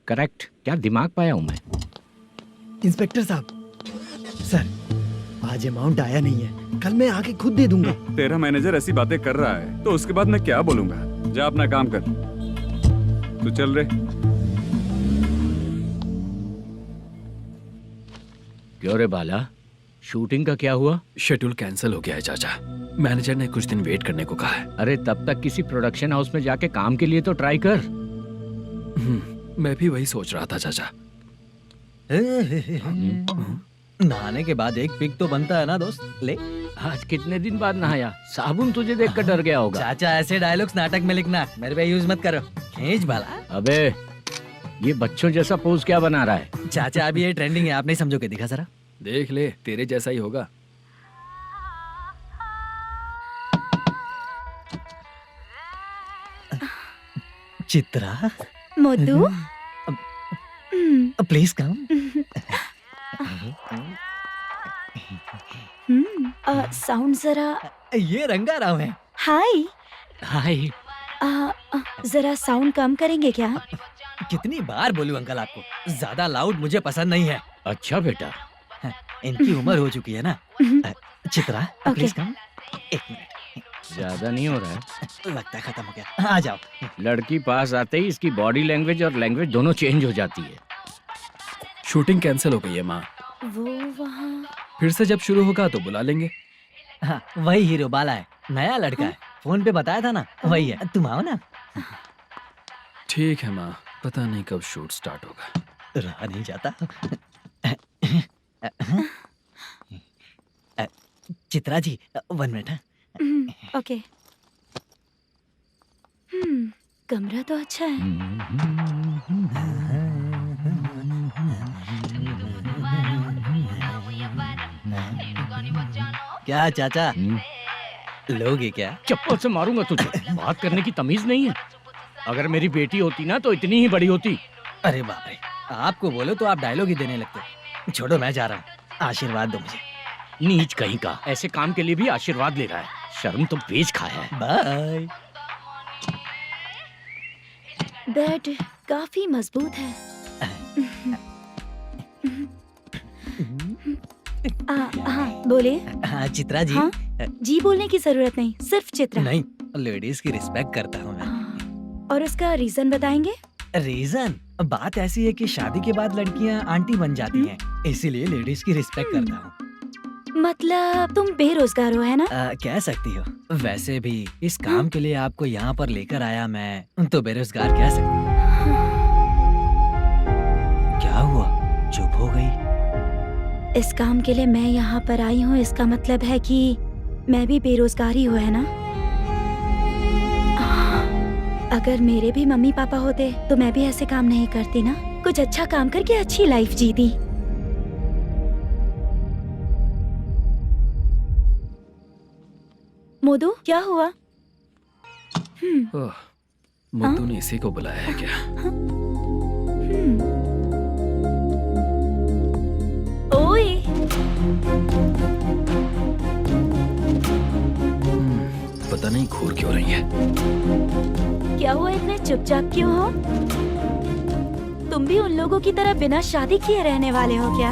करेक्ट। क्या दिमाग पाया हूँ मैं। इंस्पेक्टर साहब, सर आज अमाउंट आया नहीं है, कल मैं आके खुद दे दूंगा। तेरा मैनेजर ऐसी बातें कर रहा है तो उसके बाद मैं क्या बोलूंगा? जा अपना काम कर, तू चल रे। क्यों रे बाला, शूटिंग का क्या हुआ? शेड्यूल कैंसिल हो गया है चाचा। मैनेजर ने कुछ दिन वेट करने को कहा है। अरे तब तक किसी प्रोडक्शन हाउस में जाके काम के लिए तो ट्राई कर। मैं भी वही सोच रहा था चाचा। नहाने के बाद एक पिक तो बनता है ना दोस्त। ले, आज कितने दिन बाद नहाया? साबुन तुझे देखकर डर गया होगा। चाचा ऐसे डायलॉग्स नाटक में लिखना, मेरे पे यूज मत करो। खींच बाला। अबे ये बच्चों जैसा पोज क्या बना रहा है? चाचा अभी ये ट्रेंडिंग है, आप नहीं समझोगे, दिखा जरा। देख ले, तेरे जैसा ही होगा। Chitra, Modu, please come. Sound जरा। ये रंगा राव है। हाय। हाय। जरा साउंड कम करेंगे क्या? कितनी बार बोलूं अंकल आपको, ज्यादा लाउड मुझे पसंद नहीं है। अच्छा बेटा, इनकी उम्र हो चुकी है ना। Chitra, please come. 1 मिनट। ज्यादा नहीं हो रहा है? लगता है खत्म हो गया। आ जाओ। लड़की पास आते ही इसकी बॉडी लैंग्वेज और लैंग्वेज दोनों चेंज हो जाती है। शूटिंग कैंसिल हो गई है माँ। वो वहाँ। फिर से जब शुरू होगा तो बुला लेंगे। हाँ, वही हीरो बाला है, नया लड़का है। फोन पे बताया था ना, वही है। तुम आओ ना। ठीक है माँ, पता नहीं कब शूट स्टार्ट होगा। रहा नहीं जाता। चित्रा जी 1 मिनट। ओके। कमरा तो अच्छा है। क्या चाचा, लोगे क्या? चप्पल से मारूंगा तुझे। बात करने की तमीज नहीं है। अगर मेरी बेटी होती ना तो इतनी ही बड़ी होती। अरे बाप रे, आपको बोलो तो आप डायलॉग ही देने लगते। छोड़ो, मैं जा रहा हूँ, आशीर्वाद दो मुझे। नीच कहीं का, ऐसे काम के लिए भी आशीर्वाद ले रहा है। शर्म तो बेच खाया है। बाय। बेड काफी मजबूत है। हाँ बोले। हाँ चित्रा जी। हाँ? जी बोलने की जरूरत नहीं, सिर्फ चित्रा। नहीं, लेडीज की रिस्पेक्ट करता हूँ मैं। और उसका रीजन बताएंगे? रीजन बात ऐसी है कि शादी के बाद लड़कियाँ आंटी बन जाती हैं, इसीलिए लेडीज की रिस्पेक्ट करता हूँ। मतलब तुम बेरोजगार हो, है ना? कह सकती हो। वैसे भी इस काम के लिए आपको यहाँ पर लेकर आया मैं, तो बेरोजगार कह सकती हूँ। क्या हुआ, चुप हो गई? इस काम के लिए मैं यहाँ पर आई हूँ, इसका मतलब है कि मैं भी बेरोजगार ही हूँ, है ना? अगर मेरे भी मम्मी पापा होते तो मैं भी ऐसे काम नहीं करती ना। कुछ अच्छा काम करके अच्छी लाइफ जीती। मोदू, क्या हुआ? मुद्दू ने इसी को बुलाया है क्या? पता नहीं घूर क्यों रही है। क्या हुआ, इतने चुपचाप क्यों हो? तुम भी उन लोगों की तरह बिना शादी किए रहने वाले हो क्या?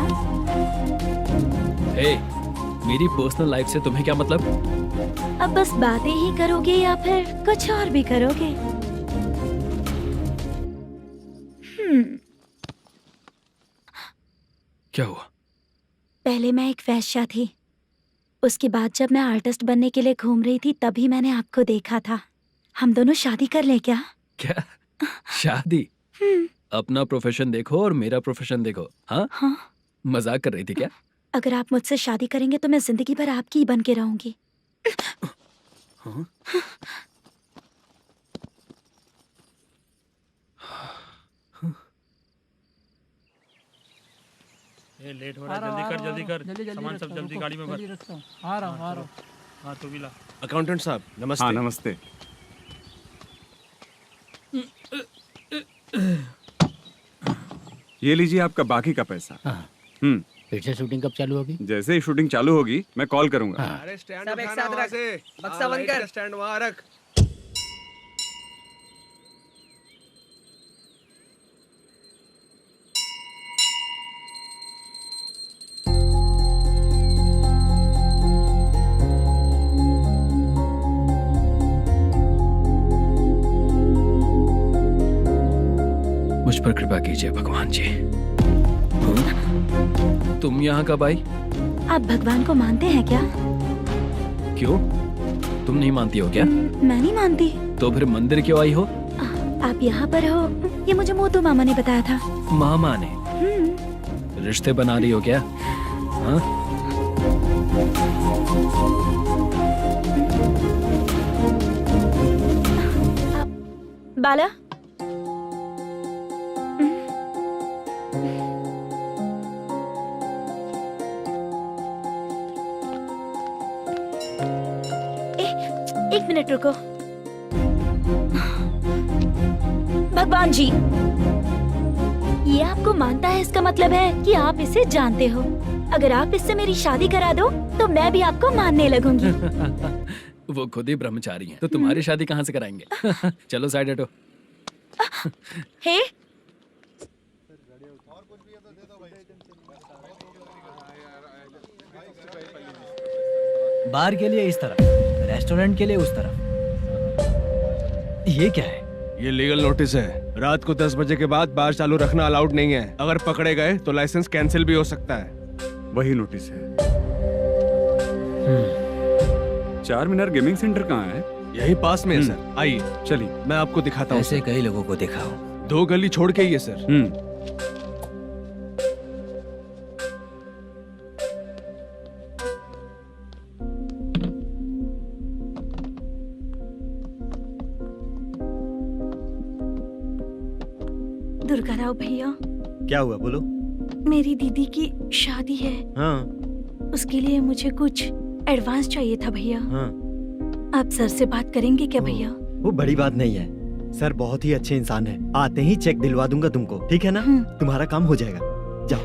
हे, मेरी पर्सनल लाइफ से तुम्हें क्या मतलब? अब बस बातें ही करोगे या फिर कुछ और भी करोगे? क्या हुआ? पहले मैं एक वैश्या थी, उसके बाद जब मैं आर्टिस्ट बनने के लिए घूम रही थी तभी मैंने आपको देखा था। हम दोनों शादी कर लें क्या? क्या शादी? अपना प्रोफेशन देखो और मेरा प्रोफेशन देखो। हाँ हाँ। मजाक कर रही थी क्या? अगर आप मुझसे शादी करेंगे तो मैं जिंदगी भर आपकी ही बन के रहूंगी। हाँ? ये लेट हो रहा है, जल्दी कर सामान सब जल्दी गाड़ी में भर। आ रहा हूँ। हाँ तू भी ला। अकाउंटेंट साहब नमस्ते। हाँ नमस्ते। ये लीजिए आपका बाकी का पैसा। फिर से शूटिंग कब चालू होगी? जैसे ही शूटिंग चालू होगी मैं कॉल करूंगा। अरे स्टैंड सब एक उठाना साथ वहाँ रख। से। बक्सा बंद कर। स्टैंड वहाँ रख। मुझ पर कृपा कीजिए भगवान जी। तुम यहाँ कब आई? आप भगवान को मानते हैं क्या? क्यों? तुम नहीं मानती हो क्या? मैं नहीं मानती। तो फिर मंदिर क्यों आई हो? आप यहाँ पर हो ये मुझे मोटू मामा ने बताया था। मामा ने? रिश्ते बना रही हो क्या? हाँ? बाला, एक मिनट रुको। भगवान जी, ये आपको मानता है इसका मतलब है कि आप इसे जानते हो। अगर आप इससे मेरी शादी करा दो तो मैं भी आपको मानने लगूंगी। वो खुद ही ब्रह्मचारी हैं, तो तुम्हारी शादी कहाँ से कराएंगे? चलो साइड हटो। हे, बार के लिए इस तरफ, रेस्टोरेंट के लिए उस तरफ। ये क्या है? ये लीगल नोटिस है। रात को 10 बजे के बाद बार चालू रखना अलाउड नहीं है। अगर पकड़े गए तो लाइसेंस कैंसिल भी हो सकता है। वही नोटिस है। चार मीनार गेमिंग सेंटर कहाँ है? यही पास में है सर। आइए चलिए मैं आपको दिखाता हूँ। ऐसे कई लोगों को देखा हो। 2 गली छोड़ के ही है सर। दुर्गा राव भैया, क्या हुआ बोलो। मेरी दीदी की शादी है। हाँ उसके लिए मुझे कुछ एडवांस चाहिए था भैया। हाँ। आप सर से बात करेंगे क्या भैया? वो बड़ी बात नहीं है, सर बहुत ही अच्छे इंसान है। आते ही चेक दिलवा दूंगा तुमको, ठीक है ना? तुम्हारा काम हो जाएगा। जाओ।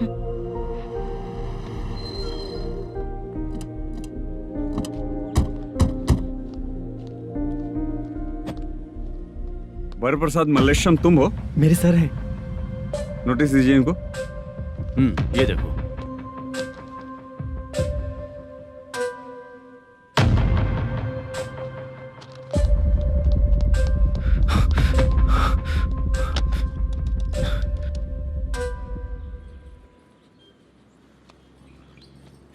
वरप्रसाद मल्लेश्वरम तुम हो? मेरे सर हैं। नोटिस दीजिए इनको। ये देखो।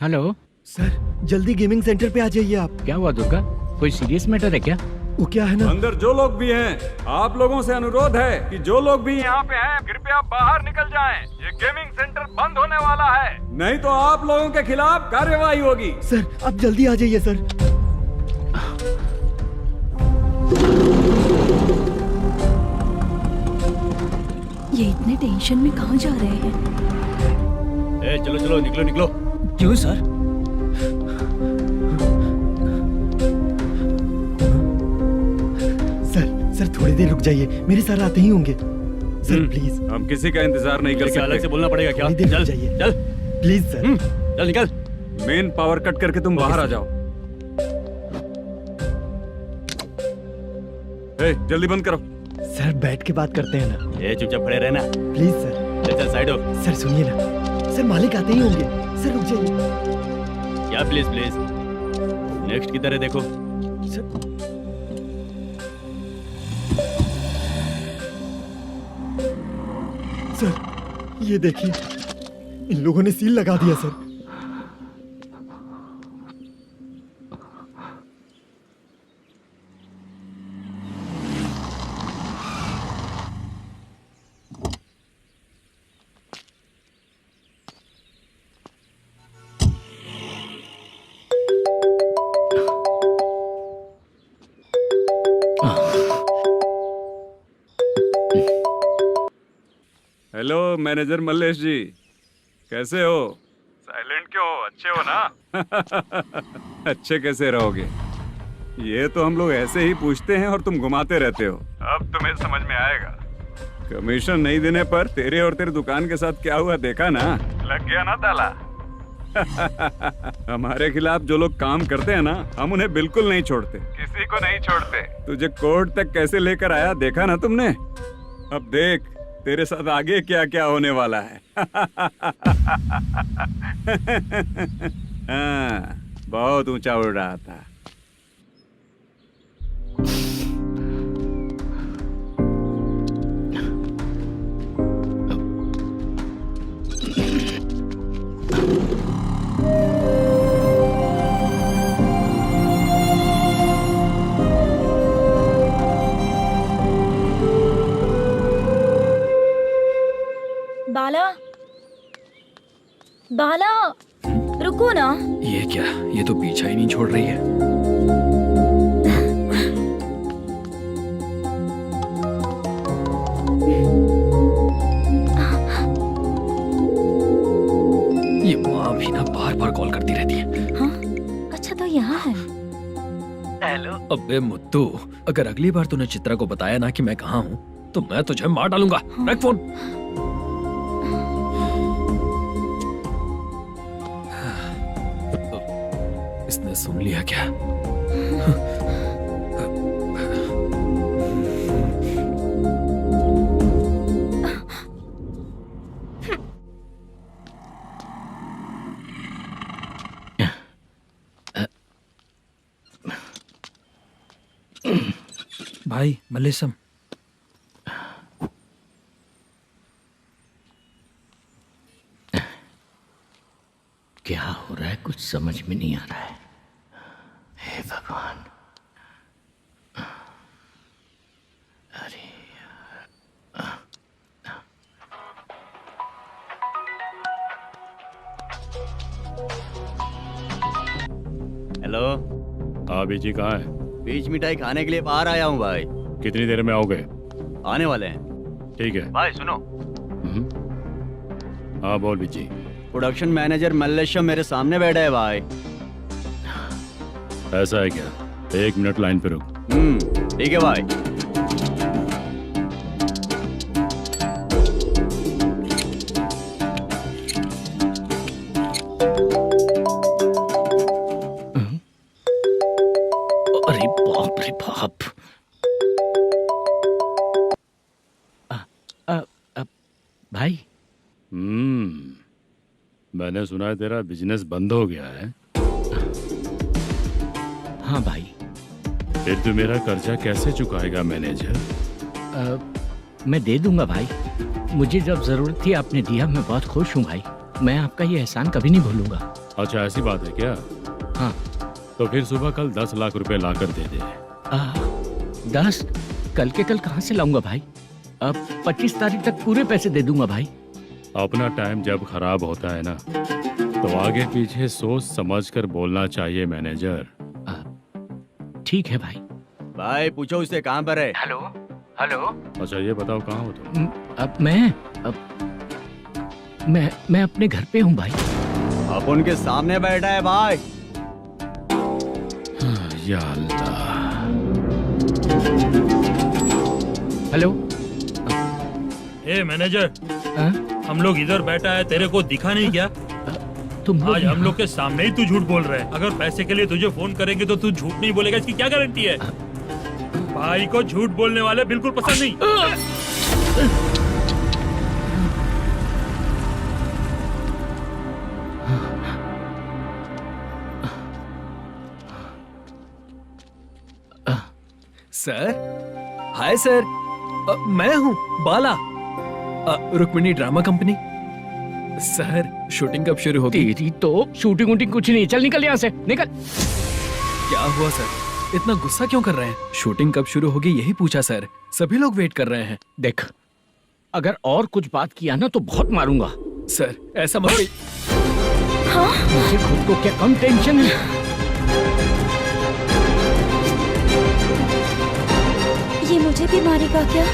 हेलो सर, जल्दी गेमिंग सेंटर पे आ जाइए आप। क्या हुआ दुर्गा? कोई सीरियस मैटर है क्या? वो क्या है ना, अंदर जो लोग भी हैं, आप लोगों से अनुरोध है कि जो लोग भी यहाँ पे हैं, कृपया बाहर निकल जाएं। ये गेमिंग सेंटर बंद होने वाला है, नहीं तो आप लोगों के खिलाफ कार्यवाही होगी। सर आप जल्दी आ जाइए सर। ये इतने टेंशन में कहाँ जा रहे हैं? चलो चलो निकलो निकलो। क्यों सर? सर थोड़ी देर रुक जाइए, मेरे सर आते ही होंगे। Sir please. हम किसी का इंतजार नहीं कर सकते। अलग से बोलना पड़ेगा क्या? थोड़ी देर रुक चल जाइए। चल प्लीज सर। चल निकल। मेन पावर कट करके तुम बाहर आ जाओ। जल्दी बंद करो। सर बैठ के बात करते हैं ना। ये चुपचाप खड़े रहना। Please sir. चल साइड हो। सर सुनिए ना, सर मालिक आते ही होंगे। सर रुक जाइए। क्या प्लीज प्लीज, नेक्स्ट की तरह देखो। सर ये देखिए, इन लोगों ने सील लगा दिया सर। हेलो मैनेजर मल्लेश जी, कैसे हो? साइलेंट क्यों हो? अच्छे हो ना? अच्छे कैसे रहोगे? ये तो हम लोग ऐसे ही पूछते हैं और तुम घुमाते रहते हो। अब तुम्हें समझ में आएगा। कमीशन नहीं देने पर तेरे और तेरी दुकान के साथ क्या हुआ देखा ना? लग गया ना ताला। हमारे खिलाफ जो लोग काम करते हैं ना, हम उन्हें बिल्कुल नहीं छोड़ते, किसी को नहीं छोड़ते। तुझे कोर्ट तक कैसे लेकर आया देखा ना तुमने? अब देख तेरे साथ आगे क्या क्या होने वाला है। हाँ, बहुत ऊंचा उड़ रहा था। बाला, बाला, रुको ना। ये क्या, ये तो पीछा ही नहीं छोड़ रही है। ये माँ भी ना बार बार कॉल करती रहती है। हाँ? अच्छा तो यहाँ है। हेलो। अबे मुत्तू, अगर अगली बार तूने चित्रा को बताया ना कि मैं कहाँ हूँ तो मैं तुझे मार डालूंगा। रख फोन। इसने सुन लिया क्या? भाई मल्लेशम, क्या हो रहा है कुछ समझ में नहीं आ रहा है। हे भगवान, अरे हेलो। हाँ बीजी कहाँ है? बीच मिठाई खाने के लिए बाहर आया हूँ भाई। कितनी देर में आओगे? आने वाले हैं। ठीक है भाई सुनो। हाँ बोल बीजी। प्रोडक्शन मैनेजर मल्लेशम मेरे सामने बैठा है भाई। ऐसा है क्या? 1 मिनट लाइन पे रुक। ठीक है भाई। अरे बाप रे बाप। भाई। मैंने सुना है तेरा बिजनेस बंद हो गया है। हाँ भाई। फिर तू मेरा कर्जा कैसे चुकाएगा मैनेजर? मैं दे दूंगा भाई, मुझे जब जरूरत थी आपने दिया, मैं बहुत खुश हूँ भाई। मैं आपका ये एहसान कभी नहीं भूलूंगा। अच्छा ऐसी बात है क्या? हाँ। तो फिर सुबह कल 10 लाख रुपए लाकर दे दे। 10? कल के कल कहाँ से लाऊंगा भाई? अब 25 तारीख तक पूरे पैसे दे दूंगा भाई। अपना टाइम जब खराब होता है ना, तो आगे पीछे सोच समझ कर बोलना चाहिए मैनेजर। ठीक है भाई। भाई पूछो उससे कहाँ पर है। Hello hello. अच्छा ये बताओ कहाँ हो तुम? अब मैं अपने घर पे हूँ भाई। अब उनके सामने बैठा है भाई। या अल्लाह। हेलो। ए मैनेजर, हम लोग इधर बैठा है, तेरे को दिखा नहीं क्या? तुम लोग आज हम लोग के सामने ही तू झूठ बोल रहा है। अगर पैसे के लिए तुझे फोन करेंगे तो तू झूठ नहीं बोलेगा, इसकी क्या गारंटी है? भाई को झूठ बोलने वाले बिल्कुल पसंद नहीं। सर, हाय सर, मैं हूँ Bala, Rukmini drama company. Sir, shooting कब शुरू होगी? तेरी तो शूटिंग वूटिंग कुछ नहीं, चल निकल यहाँ से, निकल। क्या हुआ सर, इतना गुस्सा क्यों कर रहे हैं? शूटिंग कब शुरू होगी यही पूछा सर, सभी लोग वेट कर रहे हैं। देख, अगर और कुछ बात किया ना तो बहुत मारूंगा। सर ऐसा मत कहिए। मुझे खुद को क्या कम टेंशन है? ये मुझे भी मारेगा क्या?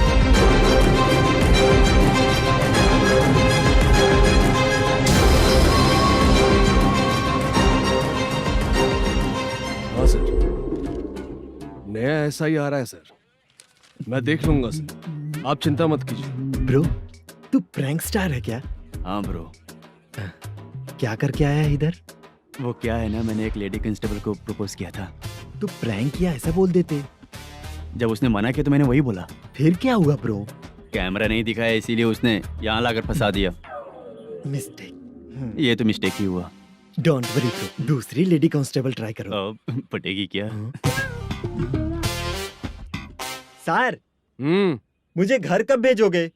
हाँ सर, नया ऐसा ही आ रहा है सर, मैं देख लूंगा सर, आप चिंता मत कीजिए। ब्रो, तू प्रैंक स्टार है क्या? हाँ ब्रो। क्या करके आया है इधर? वो क्या है ना, मैंने एक लेडी कांस्टेबल को प्रपोज किया था। तू प्रैंक किया ऐसा बोल देते। जब उसने मना किया तो मैंने वही बोला। फिर क्या हुआ ब्रो? कैमरा नहीं दिखाया इसीलिए उसने यहाँ लाकर फंसा दिया। मिस्टेक। ये तो मिस्टेक ही हुआ। डोंट वरी ब्रो, दूसरी लेडी कांस्टेबल ट्राई करो। पटेगी क्या? सर, मुझे घर कब भेजोगे?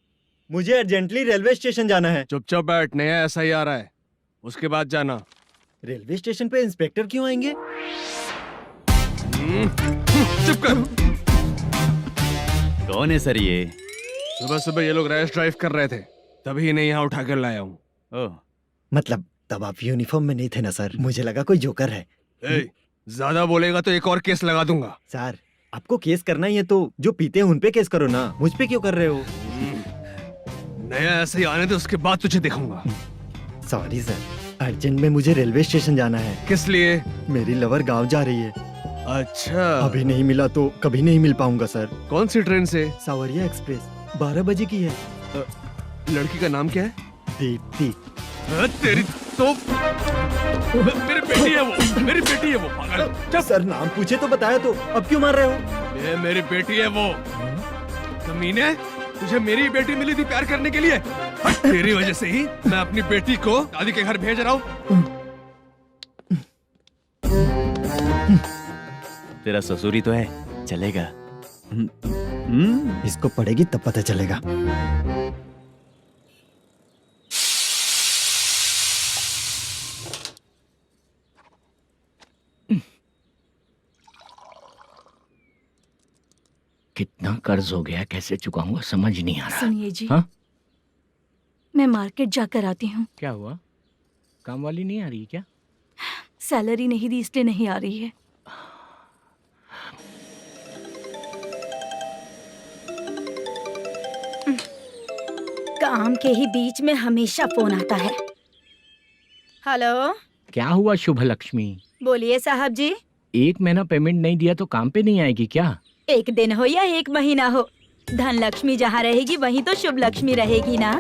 मुझे अर्जेंटली रेलवे स्टेशन जाना है। चुपचाप बैठ, नया ऐसा ही आ रहा है, उसके बाद जाना। रेलवे स्टेशन पे इंस्पेक्टर क्यों आएंगे? चुप कर। कौन है सर ये? सुबह सुबह ये लोग रैश ड्राइव कर रहे थे, तभी इन्हें यहाँ उठा कर लाया हूँ। मतलब तब आप यूनिफॉर्म में नहीं थे ना सर, मुझे लगा कोई जोकर है। ज्यादा बोलेगा तो एक और केस लगा दूंगा। सर, आपको केस करना ही है तो जो पीते हैं उन पे केस करो ना, मुझ पे क्यों कर रहे हो? नया ऐसे ही आने दो, उसके बाद तुझे देखूंगा। सॉरी सर, अर्जेंट में मुझे रेलवे स्टेशन जाना है। किस लिए? मेरी लवर गांव जा रही है। अच्छा, अभी नहीं मिला तो कभी नहीं मिल पाऊंगा सर। कौन सी ट्रेन से? सावरिया एक्सप्रेस, 12 बजे की है। लड़की का नाम क्या है? दीप्ति। तेरी तो मेरी बेटी है वो, मेरी बेटी है वो, पागल। सर नाम पूछे तो बताया तो, अब क्यों मार रहे हो? ये मेरी बेटी है वो। कमीने, तुझे मेरी बेटी मिली थी प्यार करने के लिए, तेरी वजह से ही मैं अपनी बेटी को दादी के घर भेज रहा हूँ। तेरा ससुरी तो है, चलेगा। इसको पड़ेगी तब पता चलेगा। कितना कर्ज हो गया, कैसे चुकाऊंगा समझ नहीं आ रहा। सुनिए जी, हाँ? मैं मार्केट जाकर आती हूँ। क्या हुआ, काम वाली नहीं आ रही क्या? सैलरी नहीं दी इसलिए नहीं आ रही है। काम के ही बीच में हमेशा फोन आता है। हेलो, क्या हुआ शुभ लक्ष्मी? बोलिए साहब जी। एक महीना पेमेंट नहीं दिया तो काम पे नहीं आएगी क्या? एक दिन हो या एक महीना हो, धन लक्ष्मी जहाँ रहेगी वहीं तो शुभ लक्ष्मी रहेगी ना।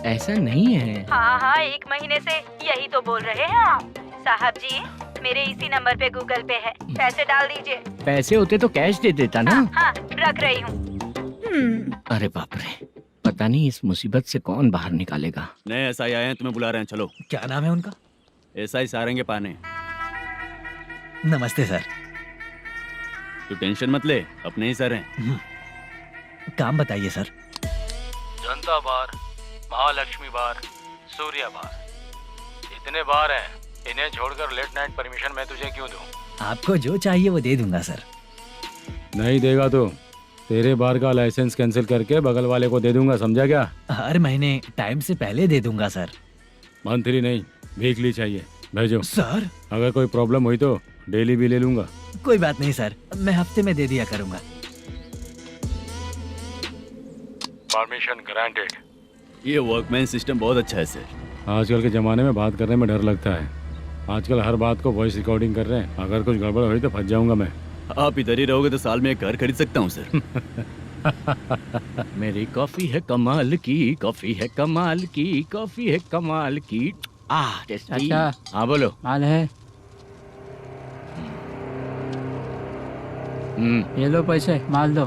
ऐसा नहीं है। हाँ हाँ, एक महीने से यही तो बोल रहे हैं आप। साहब जी, मेरे इसी नंबर पे गूगल पे है, पैसे डाल दीजिए। पैसे होते तो कैश दे देता ना। हाँ, रख रही हूँ। अरे बाप रे, पता नहीं इस मुसीबत से कौन बाहर निकालेगा। नए एसआई आए हैं, तुम्हें बुला रहे हैं, चलो। क्या नाम है उनका? एसआई सारंगे पाने। नमस्ते सर। तू टेंशन मत ले, अपने ही सर हैं। काम बताइए सर। जनता बार, महालक्ष्मी बार, सूर्या बार, इतने बार हैं, इन्हें छोड़कर लेट नाइट परमिशन मैं तुझे क्यों दूं? आपको जो चाहिए वो दे दूंगा सर। नहीं देगा तो तेरे बार का लाइसेंस कैंसिल करके बगल वाले को दे दूंगा, समझा क्या? हर महीने टाइम से पहले दे दूंगा सर। मंथली नहीं, वीकली चाहिए, भेजो। सर, अगर कोई प्रॉब्लम हुई तो डेली भी ले लूंगा। कोई बात नहीं सर, मैं हफ्ते में दे दिया करूंगा। Permission granted. ये वर्कमैन सिस्टम बहुत अच्छा है सर। आजकल के ज़माने में बात करने में डर लगता है। आजकल हर बात को वॉइस रिकॉर्डिंग कर रहे हैं, अगर कुछ गड़बड़ हुई तो फंस जाऊंगा मैं। आप इधर ही रहोगे तो साल में एक घर खरीद सकता हूँ सर। मेरी कॉफी है कमाल की, कॉफी है कमाल की, कॉफी है कमाल की। अच्छा हाँ बोलो। माल है। ये लो पैसे, माल दो।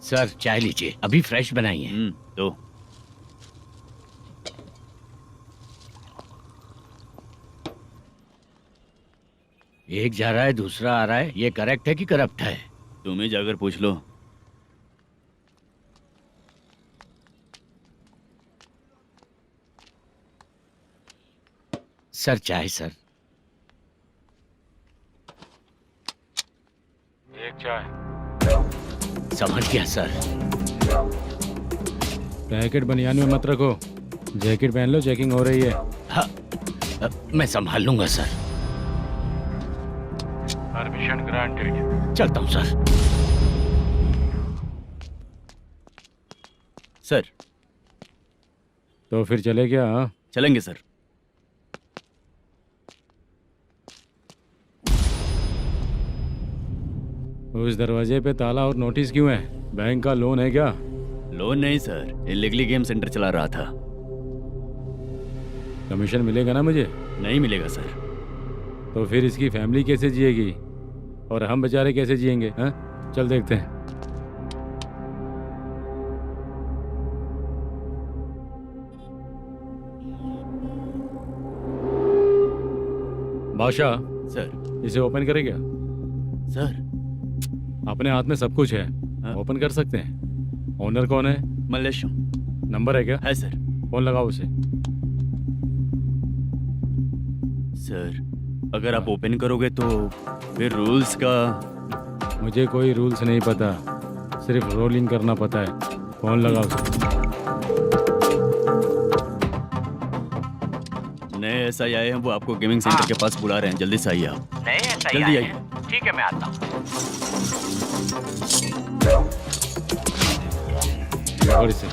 सर चाय लीजिए, अभी फ्रेश बनाई है। तो एक जा रहा है दूसरा आ रहा है, ये करेक्ट है कि करप्ट है? तुम्हें जाकर पूछ लो। सर चाय सर। एक चाय। समझ गया सर। पैकेट बनियान में मत रखो, जैकेट पहन लो, चेकिंग हो रही है। हाँ, मैं संभाल लूंगा सर। Permission granted. चलता हूँ सर। सर तो फिर चले क्या? हाँ? चलेंगे सर। उस दरवाजे पे ताला और नोटिस क्यों है? बैंक का लोन है क्या? लोन नहीं सर, इलीगली गेम सेंटर चला रहा था। कमीशन मिलेगा ना मुझे? नहीं मिलेगा सर। तो फिर इसकी फैमिली कैसे जिएगी और हम बेचारे कैसे जिएंगे? हाँ, चल देखते हैं। बादशाह सर। इसे ओपन करे क्या? सर अपने हाथ में सब कुछ है, ओपन कर सकते हैं। ओनर कौन है? मल्लेशम। नंबर है क्या? है सर। फोन लगाओ उसे। सर अगर आप ओपन करोगे तो फिर रूल्स का। मुझे कोई रूल्स नहीं पता, सिर्फ रोलिंग करना पता है। फोन लगाओ उसे। नए एसआई आए हैं, वो आपको गेमिंग सेंटर के पास बुला रहे हैं। जल्दी से आइए आप। नए एसआई जल्दी आए आइए। हैं। ठीक है मैं आता हूँ। पकड़ इसे।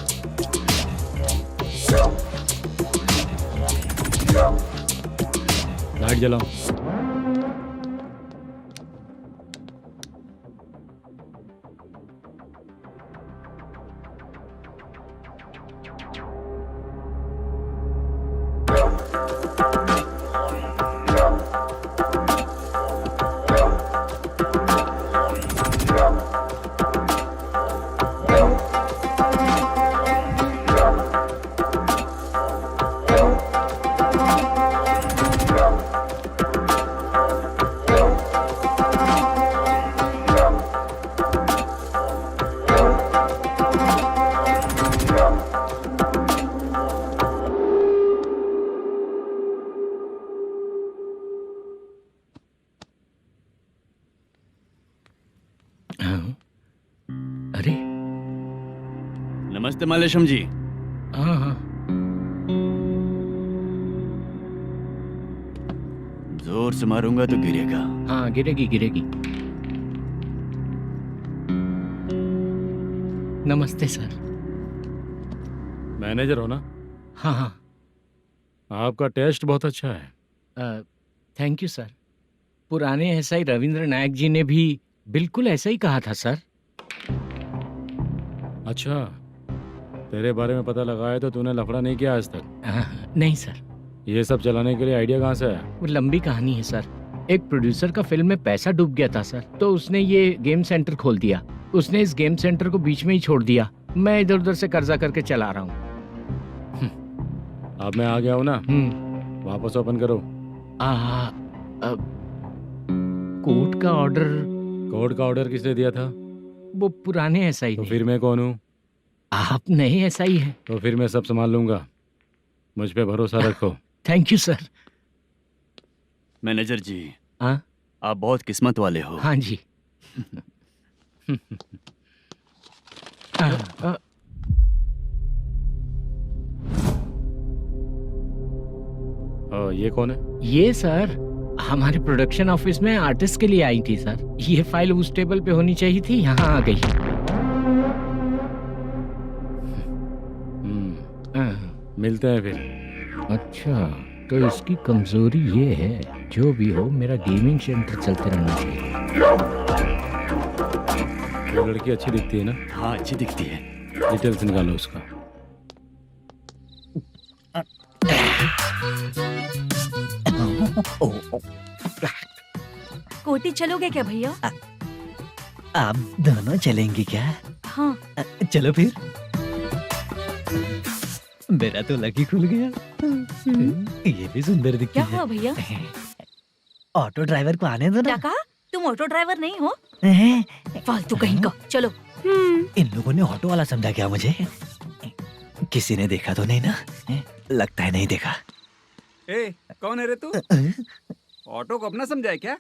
लाइट जलाओ। अरे नमस्ते मल्लेशम जी। हाँ हाँ। जोर से मारूंगा तो गिरेगा। हाँ गिरेगी गिरेगी। नमस्ते सर। मैनेजर हो ना? हाँ हाँ। आपका टेस्ट बहुत अच्छा है। Thank you sir. पुराने एसआई रविंद्र नायक जी ने भी बिल्कुल ऐसा ही कहा था सर। अच्छा, तेरे बारे में पता लगा है तो तूने लफड़ा नहीं किया आज तक? नहीं सर। ये सब चलाने के लिए आइडिया कहाँ से आया? वो लंबी कहानी है सर। एक प्रोड्यूसर का फिल्म में पैसा डूब गया था सर, तो उसने ये गेम सेंटर खोल दिया। उसने इस गेम सेंटर को बीच में ही छोड़ दिया। मैं इधर उधर से कर्जा करके चला रहा हूँ। अब मैं आ गया हूँ ना, वापस ओपन करो। कोर्ट का ऑर्डर। कोर्ट का ऑर्डर किसने दिया था? वो पुराने एसआई। तो फिर मैं कौन हूँ? आप नए एसआई हैं। तो फिर मैं सब संभाल लूंगा, मुझ पे भरोसा रखो। Thank you sir. मैनेजर जी, हाँ आप बहुत किस्मत वाले हो। हाँ जी। ये कौन है? ये सर हमारे प्रोडक्शन ऑफिस में आर्टिस्ट के लिए आई थी सर। ये फाइल उस टेबल पे होनी चाहिए थी, यहाँ आ गई। मिलते हैं फिर। अच्छा, तो इसकी कमजोरी ये है, जो भी हो मेरा गेमिंग सेंटर चलते रहना चाहिए। वो लड़की अच्छी दिखती है ना? हाँ अच्छी दिखती है। डिटेल्स निकालो उसका। कोटी चलोगे क्या भैया? आप दोनों चलेंगे क्या? हाँ। चलो फिर। मेरा तो लकी खुल गया। ये भी सुंदर दिखती क्या है। हुआ भैया? ऑटो ड्राइवर को आने दो क्या ना। कहा? तुम ऑटो ड्राइवर नहीं हो? हैं? फालतू कहीं का। चलो। इन लोगों ने ऑटो वाला समझा क्या मुझे? किसी ने देखा तो नहीं ना? लगता है नहीं देखा। ए, कौन है रे तू? ऑटो को अपना समझा है क्या?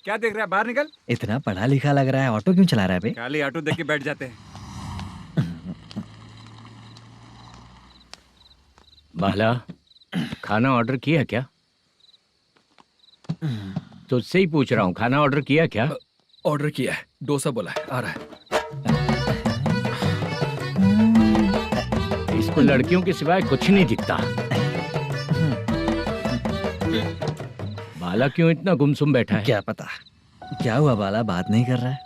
क्या देख रहा है? बाहर निकल। इतना पढ़ा लिखा लग रहा है, ऑटो क्यों चला रहा है बे? खाली ऑटो देख के बैठ जाते हैं। बाला, खाना ऑर्डर किया क्या? तुझसे ही पूछ रहा हूँ, खाना ऑर्डर किया क्या? ऑर्डर किया है, डोसा बोला है, आ रहा है। इसको लड़कियों के सिवाय कुछ नहीं दिखता। बाला क्यों इतना गुमसुम बैठा है? क्या पता क्या हुआ, बाला बात नहीं कर रहा है।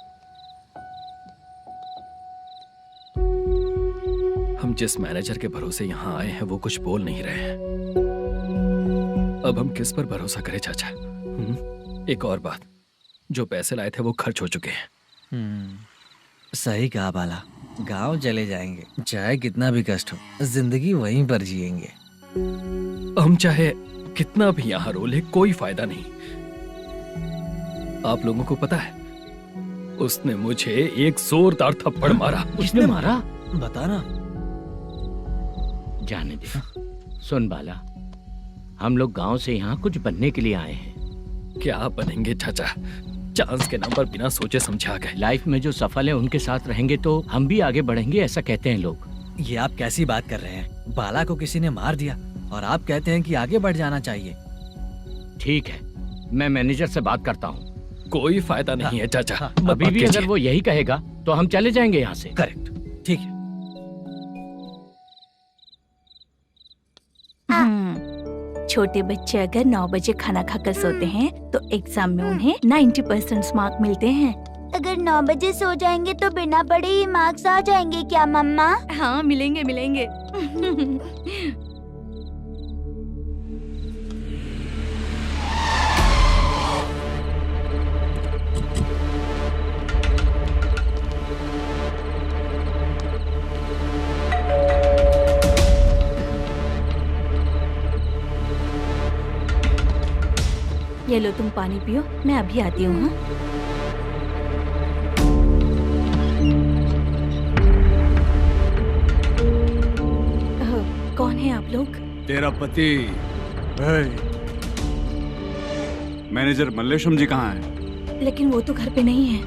हम जिस मैनेजर के भरोसे यहाँ आए हैं वो कुछ बोल नहीं रहे हैं। अब हम किस पर भरोसा करें चाचा? एक और बात, जो पैसे लाए थे वो खर्च हो चुके हैं। सही कहा बाला, गांव चले जाएंगे, चाहे कितना भी कष्ट हो, जिंदगी वहीं पर जिएंगे। हम चाहे कितना भी यहाँ रो ले, कोई फायदा नहीं। आप लोगों को पता है, उसने मुझे एक जोरदार थप्पड़ मारा। किसने मारा? बता ना। जाने दे। सुन बाला, हम लोग गांव से यहाँ कुछ बनने के लिए आए हैं। क्या बनेंगे चाचा? चांस के नाम पर बिना सोचे समझे आ गए। लाइफ में जो सफल है उनके साथ रहेंगे तो हम भी आगे बढ़ेंगे, ऐसा कहते हैं लोग। ये आप कैसी बात कर रहे हैं? बाला को किसी ने मार दिया और आप कहते हैं कि आगे बढ़ जाना चाहिए। ठीक है, मैं मैनेजर से बात करता हूँ। कोई फायदा नहीं है चाचा। अभी भी अगर वो यही कहेगा तो हम चले जाएंगे यहाँ से। करेक्ट, ठीक है। छोटे बच्चे अगर 9 बजे खाना खाकर सोते हैं तो एग्जाम में उन्हें 90% मार्क मिलते हैं। अगर 9 बजे सो जाएंगे तो बिना पढ़े ही मार्क्स आ जाएंगे क्या मम्मा? हाँ, मिलेंगे मिलेंगे। ये लो, तुम पानी पियो, मैं अभी आती हूँ। हाँ? कौन है आप लोग? तेरा पति। मैनेजर मल्लेशम जी कहाँ हैं? लेकिन वो तो घर पे नहीं है।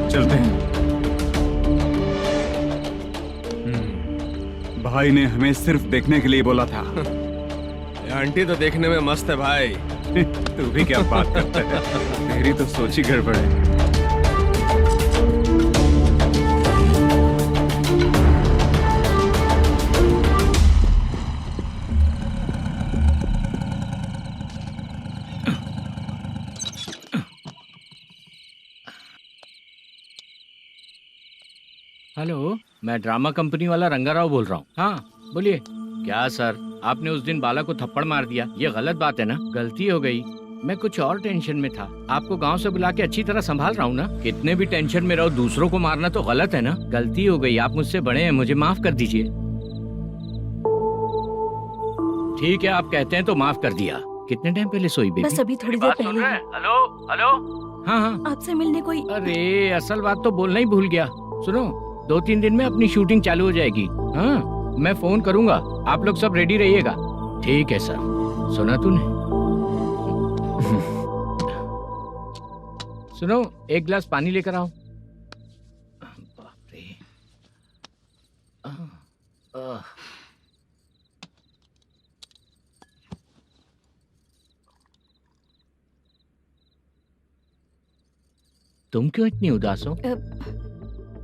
चलते हैं। भाई ने हमें सिर्फ देखने के लिए बोला था। आंटी तो देखने में मस्त है भाई। तू भी क्या बात करता है? मेरी तो सोच ही गड़बड़ है। हेलो, मैं ड्रामा कंपनी वाला रंगाराव बोल रहा हूँ। हाँ बोलिए। क्या सर, आपने उस दिन बाला को थप्पड़ मार दिया, ये गलत बात है ना? गलती हो गई, मैं कुछ और टेंशन में था। आपको गांव से बुला के अच्छी तरह संभाल रहा हूँ ना। कितने भी टेंशन में रहो, दूसरों को मारना तो गलत है ना। गलती हो गई, आप मुझसे बड़े हैं, मुझे माफ कर दीजिए। ठीक है, आप कहते हैं तो माफ कर दिया। कितने टाइम पहले सोई बेबी? बस अभी थोड़ी देर पहले। Hello hello. हाँ हाँ, आपसे मिलने कोई। अरे असल बात तो बोलना ही भूल गया। सुनो, 2-3 दिन में अपनी शूटिंग चालू हो जाएगी। हाँ, मैं फोन करूंगा, आप लोग सब रेडी रहिएगा। ठीक है सर। सुना तूने? सुनो, एक गिलास पानी लेकर आओ। बाप रे। तुम क्यों इतनी उदास हो?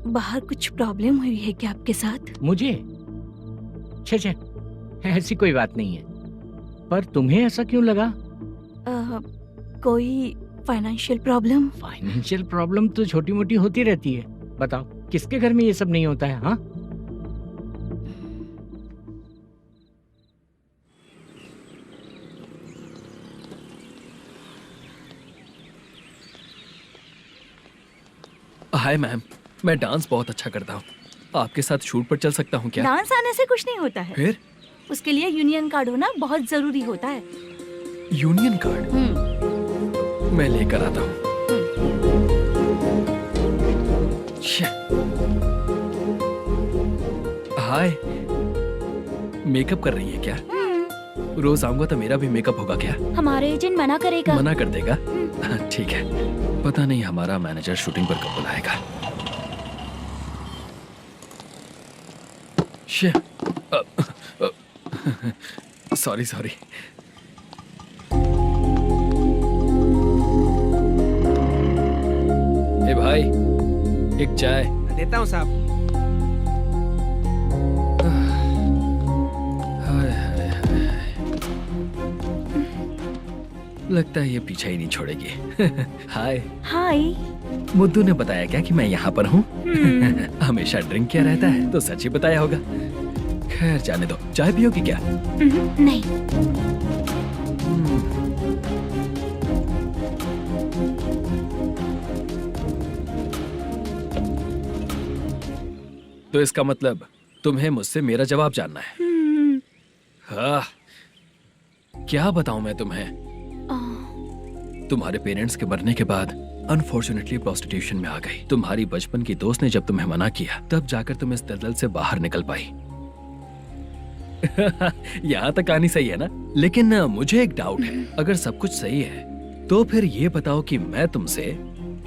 बाहर कुछ प्रॉब्लम हुई है क्या आपके साथ? मुझे? छे, ऐसी कोई बात नहीं है। पर तुम्हें ऐसा क्यों लगा? कोई फाइनेंशियल प्रॉब्लम। फाइनेंशियल प्रॉब्लम तो छोटी मोटी होती रहती है। बताओ किसके घर में ये सब नहीं होता है? हाँ, हाय मैम, मैं डांस बहुत अच्छा करता हूँ। आपके साथ शूट पर चल सकता हूँ क्या? डांस आने से कुछ नहीं होता है। फिर? उसके लिए यूनियन कार्ड होना बहुत जरूरी होता है। यूनियन कार्ड मैं लेकर आता हूँ। हाय, मेकअप कर रही है क्या? रोज आऊंगा तो मेरा भी मेकअप होगा क्या? हमारे एजेंट मना करेगा। मना कर देगा? ठीक है, पता नहीं हमारा मैनेजर शूटिंग पर कब बुलाएगा। Sorry sorry. ए भाई, एक चाय। देता हूँ साहब। लगता है ये पीछा ही नहीं छोड़ेगी। हाय। हाय। मुद्दू ने बताया क्या कि मैं यहाँ पर हूँ? हमेशा ड्रिंक किया रहता है तो सच ही बताया होगा। खैर जाने दो, चाय पियोगी क्या? नहीं। तो इसका मतलब तुम्हें मुझसे मेरा जवाब जानना है? हाँ, क्या बताऊं मैं तुम्हें? तुम्हारे पेरेंट्स के मरने के बाद अनफॉर्चुनेटली प्रोस्टिट्यूशन में आ गई। तुम्हारी बचपन की दोस्त ने जब तुम्हें मना किया तब जाकर तुम इस दलदल से बाहर निकल पाई। यहाँ तक कहानी सही है ना? लेकिन मुझे एक डाउट है, अगर सब कुछ सही है तो फिर ये बताओ कि मैं तुमसे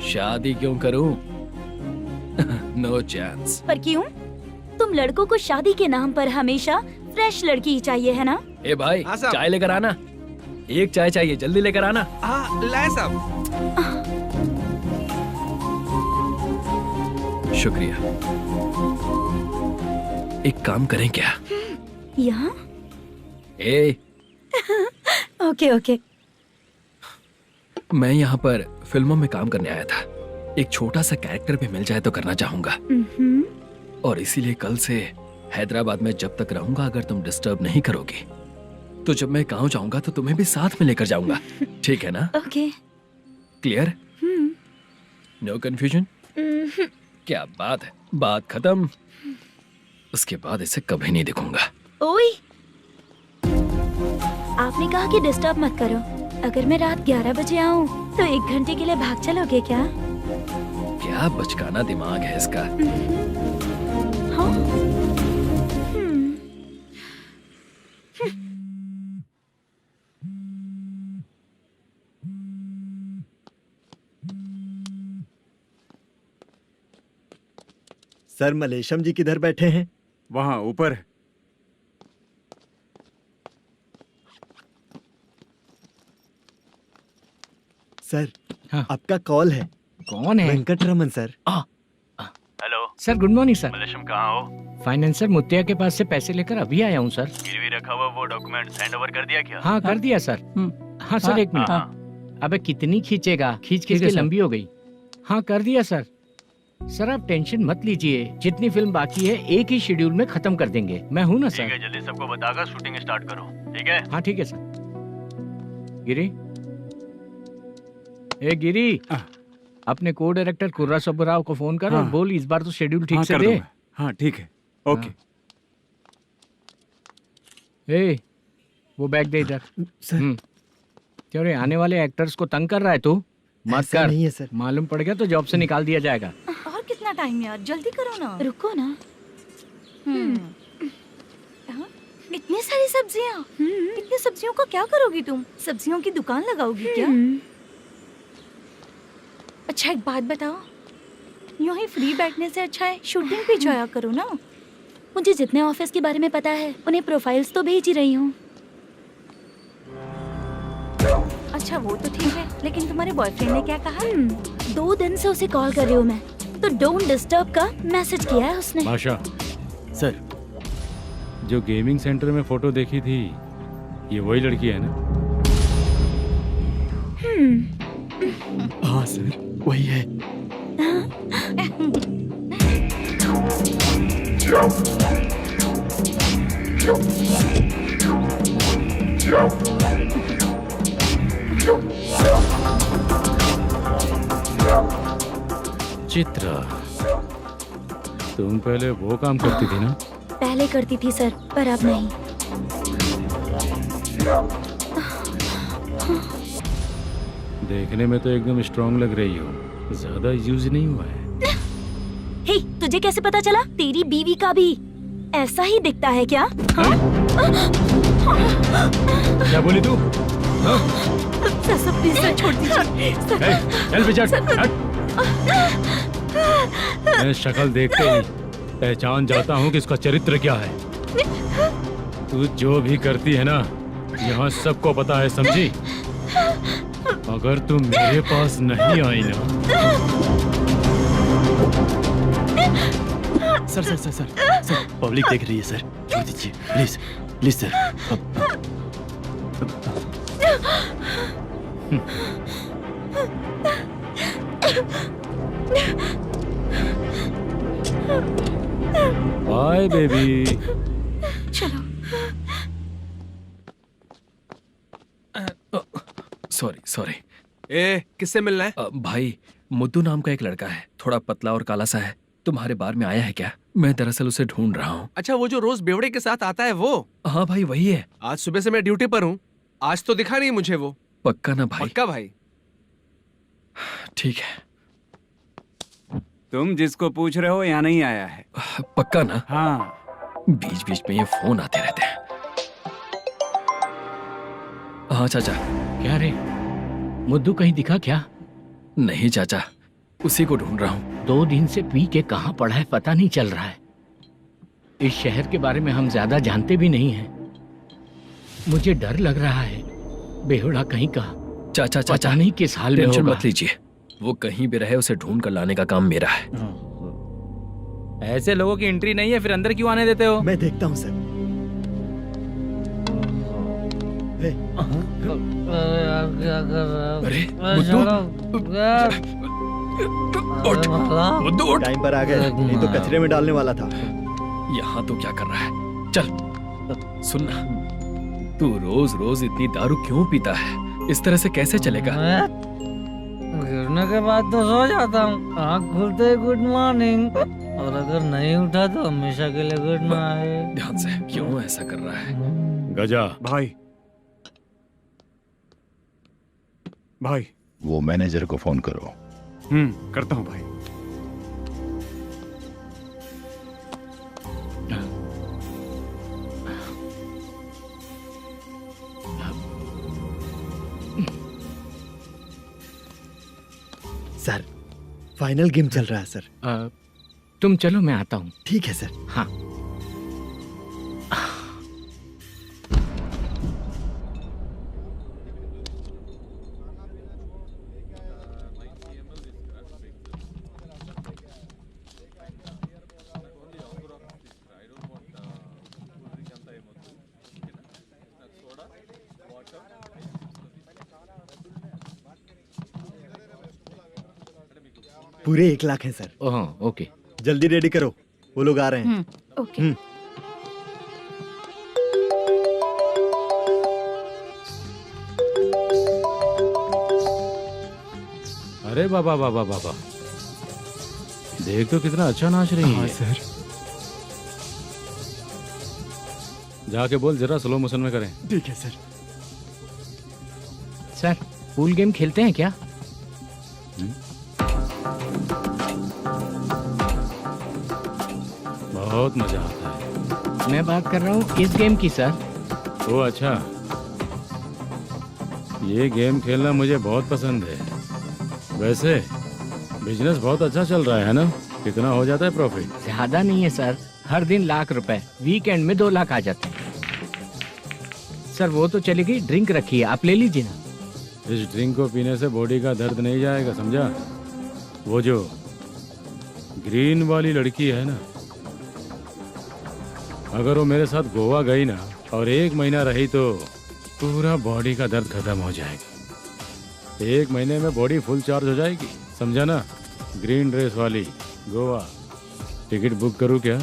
शादी क्यों करूं? No chance. पर क्यों? तुम लड़कों को शादी के नाम पर हमेशा फ्रेश लड़की ही चाहिए है ना? ए भाई, चाय लेकर आना। एक चाय चाहिए, जल्दी लेकर आना। हाँ, लाए साहब। शुक्रिया। एक काम करें क्या? यहाँ? ए, ओके ओके। मैं यहाँ पर फिल्मों में काम करने आया था। एक छोटा सा कैरेक्टर भी मिल जाए तो करना चाहूंगा। और इसीलिए कल से हैदराबाद में जब तक रहूंगा, अगर तुम डिस्टर्ब नहीं करोगी तो जब मैं गाँव जाऊंगा तो तुम्हें भी साथ में लेकर जाऊंगा। ठीक है ना? ओके। क्लियर? No confusion? क्या बात है, बात खत्म। उसके बाद इसे कभी नहीं दिखूंगा। ओए, आपने कहा कि डिस्टर्ब मत करो। अगर मैं रात 11 बजे आऊँ तो 1 घंटे के लिए भाग चलोगे क्या? क्या बचकाना दिमाग है इसका। हाँ? सर, मलेशम जी किधर बैठे हैं? वहाँ ऊपर है। सर, हाँ। आपका कॉल है। कौन है? Venkataraman sir. Hello sir, good morning sir. Malesham कहाँ हो? फाइनेंसर मुत्तिया के पास से पैसे लेकर अभी आया हूँ सर। गिरवी रखा हुआ वो डॉक्यूमेंट हैंड ओवर कर दिया क्या? हाँ, कर दिया सर। हाँ सर, एक मिनट। अबे कितनी खींचेगा, खींच खींच के लंबी हो गई। हाँ, कर दिया सर। सर आप टेंशन मत लीजिए, जितनी फिल्म बाकी है एक ही शेड्यूल में खत्म कर देंगे। मैं हूँ ना सर। ठीक है, जल्दी सबको बताकर शूटिंग स्टार्ट करो। ठीक है? हाँ ठीक है सर। गिरी, ए गिरी, अपने को डायरेक्टर कुर्रा सुब्बराव को फोन कर और बोल इस बार तो शेड्यूल ठीक से दे। हाँ ठीक है, ओके। ए, वो बैग दे इधर। सर, क्यों रे, आने वाले एक्टर्स को तंग कर रहा है तू? मत ऐसा कर। नहीं है सर। मालूम पड़ गया तो जॉब से निकाल दिया जाएगा। और कितना टाइम यार, जल्दी करो ना। रुको ना। हाँ? इतनी सारी सब्जियाँ, इतनी सब्जियों को क्या करोगी तुम? सब्जियों की दुकान लगाओगी क्या? अच्छा एक बात बताओ, यूं ही फ्री बैठने से अच्छा है शूटिंग पे जाया करो ना। मुझे जितने ऑफिस के बारे में पता है उन्हें प्रोफाइल्स तो भेज ही रही हूँ। अच्छा वो तो ठीक है, लेकिन तुम्हारे बॉयफ्रेंड ने क्या कहा? 2 दिन से उसे कॉल कर रही हूँ मैं, तो डोंट डिस्टर्ब का मैसेज किया है उसने। बादशाह सर, जो गेमिंग सेंटर में फोटो देखी थी, ये वही लड़की है ना? हाँ सर, वही है। चित्रा, तुम पहले वो काम करती थी ना? पहले करती थी सर, पर अब नहीं। देखने में तो एकदम स्ट्रांग लग रही हो, ज्यादा यूज नहीं हुआ है। हे, तुझे कैसे पता चला? तेरी बीवी का भी ऐसा ही दिखता है क्या? क्या बोली तू? सर प्लीज सर, छोड़ दीजिए। चल बेटा, हट। मैं शक्ल देखते ही पहचान जाता हूँ कि इसका चरित्र क्या है। तू जो भी करती है ना, यहाँ सबको पता है, समझी? अगर तू मेरे पास नहीं आई ना। Sir sir sir sir sir, public देख रही है सर, छोड़ दीजिए please please sir. Bye baby. चलो। Sorry sorry. ए, किससे मिलना है? भाई, मुद्दू नाम का एक लड़का है, थोड़ा पतला और काला सा है। तुम्हारे बार में आया है क्या? मैं दरअसल उसे ढूंढ रहा हूँ। अच्छा, वो जो रोज बेवड़े के साथ आता है वो? हाँ भाई, वही है। आज सुबह से मैं ड्यूटी पर हूँ, आज तो दिखा नहीं मुझे वो। पक्का ना भाई? पक्का भाई। ठीक है। तुम जिसको पूछ रहे हो यहाँ नहीं आया है? पक्का ना? हाँ। बीच बीच में ये फोन आते रहते हैं। हाँ चाचा। क्या रे, मुद्दू कहीं दिखा क्या? नहीं चाचा, उसी को ढूंढ रहा हूँ। 2 दिन से पी के कहाँ पड़ा है पता नहीं चल रहा है। इस शहर के बारे में हम ज्यादा जानते भी नहीं हैं। मुझे डर लग रहा है, बेहुड़ा कहीं का। चाचा पता नहीं किस हाल में टेंशन होगा। मत लीजिए, वो कहीं भी रहे उसे ढूंढ कर लाने का काम मेरा है। ऐसे लोगों की एंट्री नहीं है, फिर अंदर क्यों आने देते हो? मैं देखता हूँ सर। क्या कर रहा है? अरे मुद्दू, टाइम पर आ गए, नहीं तो कचरे में डालने वाला था। यहाँ तो क्या कर रहा है? चल सुनना, तू रोज रोज इतनी दारू क्यों पीता है? इस तरह से कैसे चलेगा? गिरने के बाद तो सो जाता हूँ, आँख खुलते ही गुड मॉर्निंग, और अगर नहीं उठा तो हमेशा के लिए गुड नाइट। ध्यान से, क्यों ऐसा कर रहा है? गजा भाई, भाई वो मैनेजर को फोन करो। करता हूँ भाई। सर, फाइनल गेम चल रहा है सर। तुम चलो, मैं आता हूँ। ठीक है सर। हाँ। पूरे 1 लाख हैं सर। ओह, ओके। जल्दी रेडी करो, वो लोग आ रहे हैं। ओके। अरे बाबा बाबा बाबा, देख तो कितना अच्छा नाच रही है। सर। जाके बोल जरा स्लो मोशन में करें। ठीक है सर। सर, पूल गेम खेलते हैं क्या? बहुत मजा आता है। मैं बात कर रहा हूँ इस गेम की सर। ओ अच्छा, ये गेम खेलना मुझे बहुत पसंद है। वैसे बिजनेस बहुत अच्छा चल रहा है ना? कितना हो जाता है प्रॉफिट? ज्यादा नहीं है सर, हर दिन लाख रुपए, वीकेंड में 2 लाख आ जाते हैं। सर वो तो चलेगी, ड्रिंक रखी है, आप ले लीजिए ना। इस ड्रिंक को पीने से बॉडी का दर्द नहीं जाएगा, समझा? वो जो ग्रीन वाली लड़की है ना, अगर वो मेरे साथ गोवा गई ना और 1 महीना रही तो पूरा बॉडी का दर्द खत्म हो जाएगा। 1 महीने में बॉडी फुल चार्ज हो जाएगी, समझा ना? ग्रीन ड्रेस वाली, गोवा। टिकट बुक करूँ क्या?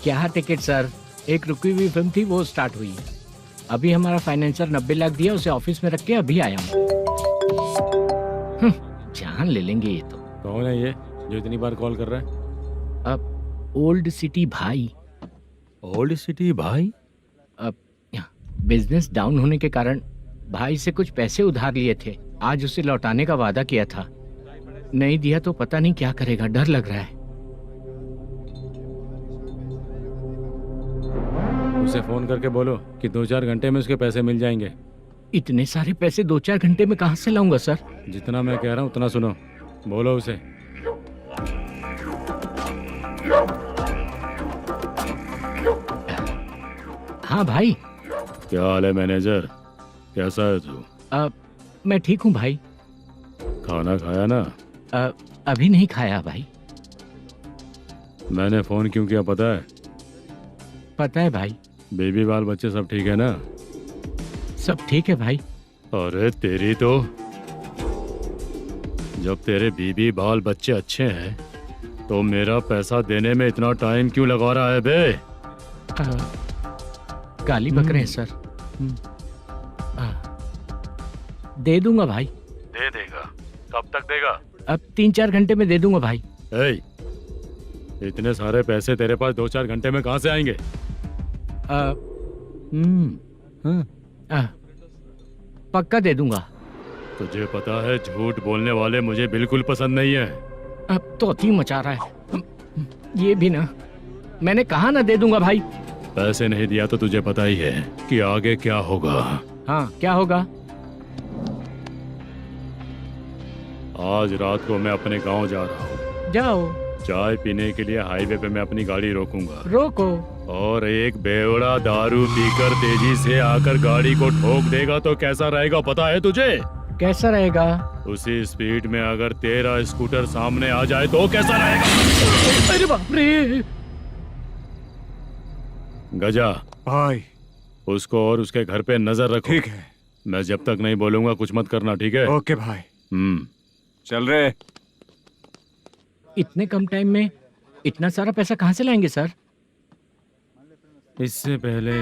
क्या टिकट सर, एक रुकी हुई फिल्म थी वो स्टार्ट हुई है। अभी हमारा फाइनेंसर 90 लाख दिया, उसे ऑफिस में रख के अभी आया हूँ। जान ले लेंगे ये तो। कौन है ये जो इतनी बार कॉल कर रहा है? अब ओल्ड सिटी भाई। ओल्ड सिटी भाई? अब बिजनेस डाउन होने के कारण भाई से कुछ पैसे उधार लिए थे, आज उसे लौटाने का वादा किया था। नहीं दिया तो पता नहीं क्या करेगा, डर लग रहा है। उसे फोन करके बोलो कि 2-4 घंटे में उसके पैसे मिल जाएंगे। इतने सारे पैसे 2-4 घंटे में कहाँ से लाऊंगा सर? जितना मैं कह रहा हूँ उतना सुनो, बोलो उसे। हाँ भाई। क्या हाल है मैनेजर, कैसा है तू? मैं ठीक हूँ भाई। खाना खाया ना? अभी नहीं खाया भाई। मैंने फोन क्यों किया पता है? पता है भाई। बेबी बाल बच्चे सब ठीक है ना? सब ठीक है भाई। अरे तेरी तो, जब तेरे बीबी बाल बच्चे अच्छे हैं तो मेरा पैसा देने में इतना टाइम क्यों लगा रहा है बे? गाली बक रहे हैं सर। दे दूंगा भाई। दे देगा? कब तक देगा? अब 3-4 घंटे में दे दूंगा भाई। इतने सारे पैसे तेरे पास 2-4 घंटे में कहाँ से आएंगे? पक्का दे दूंगा। तुझे पता है झूठ बोलने वाले मुझे बिल्कुल पसंद नहीं है। अब तो अति मचा रहा है ये भी ना। मैंने कहा ना दे दूंगा भाई। पैसे नहीं दिया तो तुझे पता ही है कि आगे क्या होगा। हाँ क्या होगा? आज रात को मैं अपने गांव जा रहा हूँ। जाओ। चाय पीने के लिए हाईवे पे मैं अपनी गाड़ी रोकूंगा। रोको। और एक बेवड़ा दारू पीकर तेजी से आकर गाड़ी को ठोक देगा तो कैसा रहेगा पता है तुझे? कैसा रहेगा? उसी स्पीड में अगर तेरा स्कूटर सामने आ जाए तो कैसा रहेगा? अरे बाप रे। गजा भाई, उसको और उसके घर पे नजर रखो। ठीक है। मैं जब तक नहीं बोलूंगा कुछ मत करना, ठीक है? ओके भाई। चल रहे। इतने कम टाइम में इतना सारा पैसा कहाँ से लाएंगे सर? इससे पहले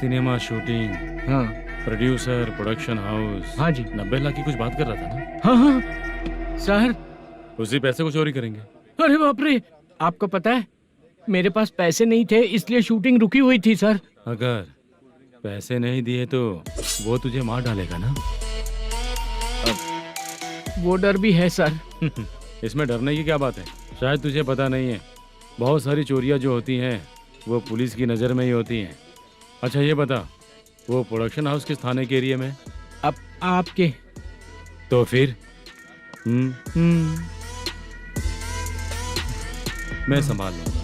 सिनेमा शूटिंग, हाँ, प्रोड्यूसर, प्रोडक्शन हाउस। हाँ जी। 90 लाख की कुछ बात कर रहा था ना? हाँ हाँ सर। उसी पैसे को चोरी करेंगे। अरे बाप रे, आपको पता है मेरे पास पैसे नहीं थे इसलिए शूटिंग रुकी हुई थी सर। अगर पैसे नहीं दिए तो वो तुझे मार डालेगा ना? वो डर भी है सर। इसमें डरने की क्या बात है? शायद तुझे पता नहीं है, बहुत सारी चोरियां जो होती हैं वो पुलिस की नज़र में ही होती हैं। अच्छा ये बता, वो प्रोडक्शन हाउस किस थाने के एरिया में? अब आपके। तो फिर मैं संभाल लूंगा।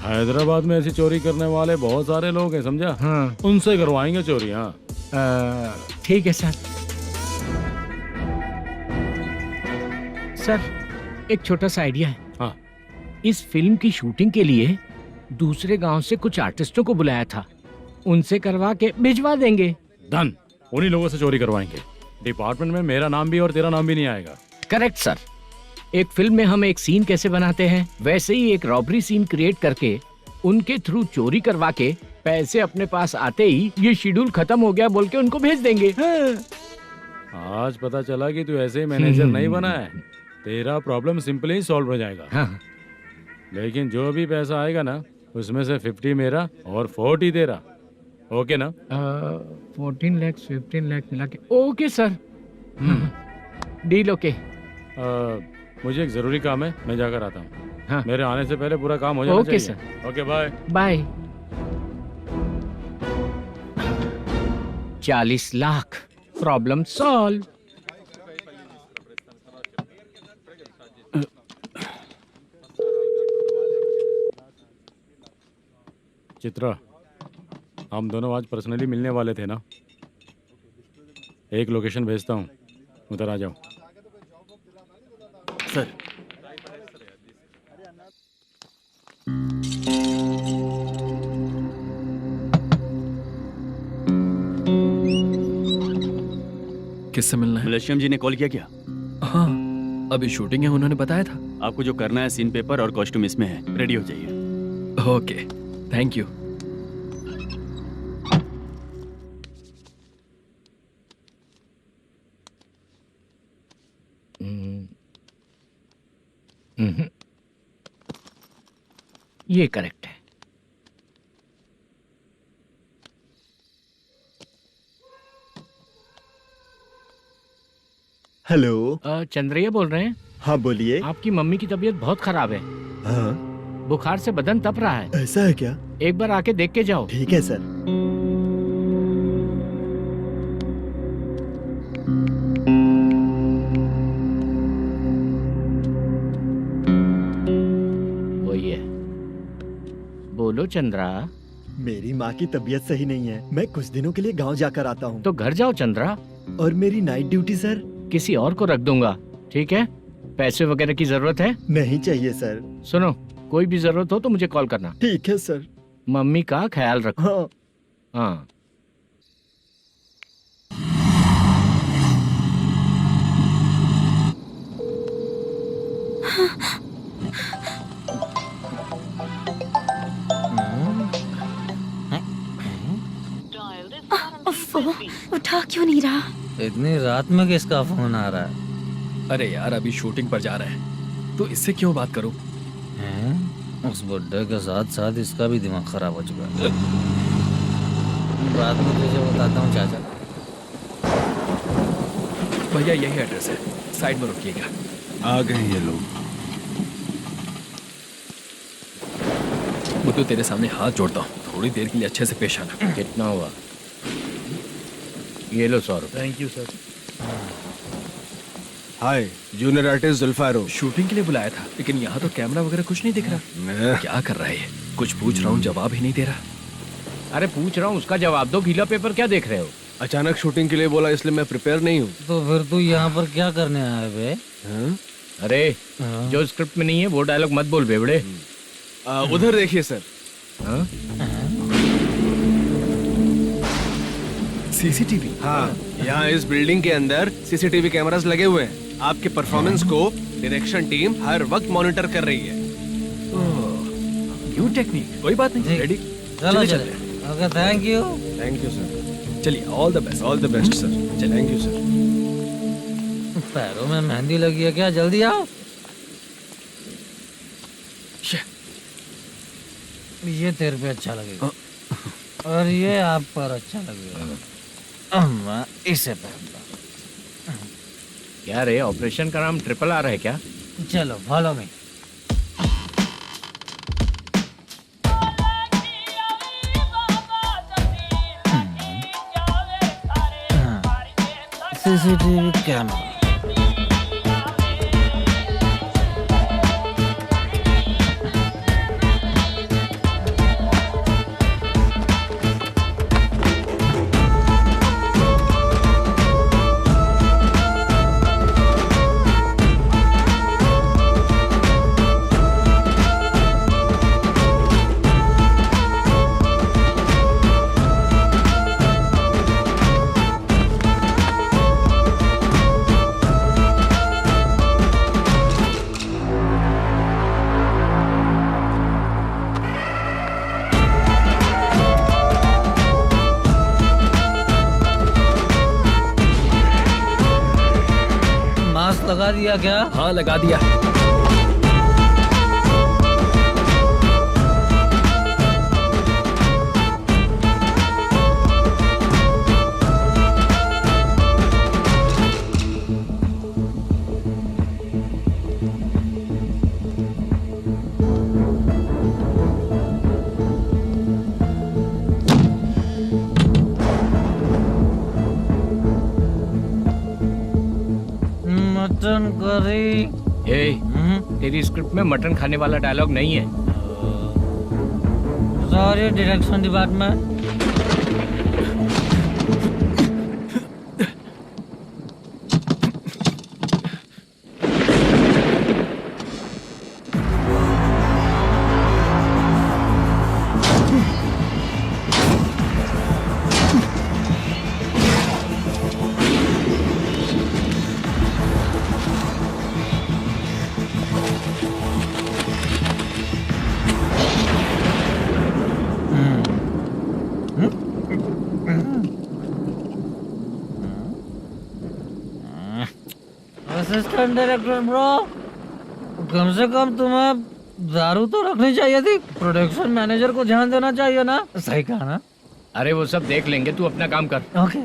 हैदराबाद में ऐसी चोरी करने वाले बहुत सारे लोग हैं, समझा? हाँ। उनसे करवाएंगे चोरी। हाँ ठीक है सर। सर एक छोटा सा आइडिया है। हाँ। इस फिल्म की शूटिंग के लिए दूसरे गांव से कुछ आर्टिस्टों को बुलाया था, उनसे करवा के भिजवा देंगे। डन, उन्हीं लोगों से चोरी करवाएंगे। डिपार्टमेंट में मेरा नाम भी और तेरा नाम भी नहीं आएगा। Correct sir. एक फिल्म में हम एक सीन कैसे बनाते हैं वैसे ही एक रॉबरी सीन क्रिएट करके उनके थ्रू चोरी करवा के पैसे अपने पास आते ही ये शेड्यूल खत्म हो गया बोल के उनको भेज देंगे। आज पता चला कि तू ऐसे मैनेजर नहीं बना है। तेरा प्रॉब्लम सिंपली ही सॉल्व हो जाएगा। हाँ। लेकिन जो भी पैसा आएगा ना उसमें से 50 मेरा और 40 तेरा। ओके ना? 14 लाख 15 लाख मिला के। Okay sir. Deal okay. मुझे एक जरूरी काम है, मैं जाकर आता हूँ। हाँ। मेरे आने से पहले पूरा काम हो जाना ओके चाहिए। Sir. Okay bye. Bye. 40 lakh, problem solve. Chitra, हम दोनों आज पर्सनली मिलने वाले थे ना? एक लोकेशन भेजता हूँ, उधर आ जाओ। सर। किससे मिलना है? मलेशियम जी ने कॉल किया क्या? हाँ, अभी शूटिंग है, उन्होंने बताया था। आपको जो करना है सीन पेपर और कॉस्ट्यूम इसमें है, रेडी हो जाइए। Okay, thank you. ये करेक्ट है। हेलो। चंद्रैया बोल रहे हैं? हाँ बोलिए। आपकी मम्मी की तबीयत बहुत खराब है। हाँ। बुखार से बदन तप रहा है। ऐसा है क्या? एक बार आके देख के जाओ। ठीक है सर। वही है। बोलो चंद्रा। मेरी माँ की तबीयत सही नहीं है, मैं कुछ दिनों के लिए गांव जाकर आता हूँ। तो घर जाओ चंद्रा। और मेरी नाइट ड्यूटी सर? किसी और को रख दूंगा, ठीक है? पैसे वगैरह की जरूरत है? नहीं चाहिए सर। सुनो, कोई भी जरूरत हो तो मुझे कॉल करना। ठीक है सर। मम्मी का ख्याल रखो। हाँ। हाँ। उठा क्यों नहीं रहा? इतनी रात में किसका फोन आ रहा है? अरे यार, अभी शूटिंग पर जा रहे हैं, तो इससे क्यों बात करूं? उस बुड्ढे के साथ साथ इसका भी दिमाग खराब हो चुका है। बाद में तुझे बताता हूँ चाचा। भैया यही एड्रेस है, साइड में रुकिएगा। आ गए ये लोग। मुझे तेरे सामने हाथ जोड़ता हूँ, थोड़ी देर के लिए अच्छे से पेश आना। कितना हुआ? ये लो 100 रुपए। Thank you sir. Hi, junior artist जुल्फारो। शूटिंग के लिए बुलाया था, लेकिन यहाँ तो कैमरा वगैरह कुछ नहीं दिख रहा। क्या कर रहा है ये? कुछ पूछ रहा हूँ, जवाब ही नहीं दे रहा। अरे पूछ रहा हूँ, उसका जवाब दो। गीला पेपर क्या देख रहे हो? अचानक शूटिंग के लिए बोला, इसलिए मैं प्रिपेयर नहीं हूँ। तो फिर तू यहाँ पर क्या करने आया बे? अरे जो स्क्रिप्ट में नहीं है वो डायलॉग मत बोल बेवड़े। उधर देखिए सर। सीसीटीवी? हाँ, यहाँ इस बिल्डिंग के अंदर सीसीटीवी कैमरास लगे हुए हैं। आपके परफॉर्मेंस को डायरेक्शन टीम हर वक्त मॉनिटर कर रही है। New technique. कोई बात नहीं, रेडी। चलो चले। Okay, thank you. Thank you sir. चलिए, all the best. All the best sir. Thank you sir. पैरों में मेहंदी लगी है क्या? जल्दी आओ। ये तेरे पे अच्छा लगेगा और ये आप पर अच्छा लगेगा। मैं इसे पहनता। क्या रे, ऑपरेशन का नाम ट्रिपल आर है क्या? चलो follow me. CCTV camera. Mask लगा दिया क्या? हाँ, लगा दिया। Mutton curry. तेरी स्क्रिप्ट में मटन खाने वाला डायलॉग नहीं है। Sorry direction department. Assistant director bro, कम से कम तुम्हें दारू तो रखनी चाहिए थी। प्रोडक्शन मैनेजर को ध्यान देना चाहिए ना। सही कहा ना? अरे वो सब देख लेंगे, तू अपना काम कर। ओके।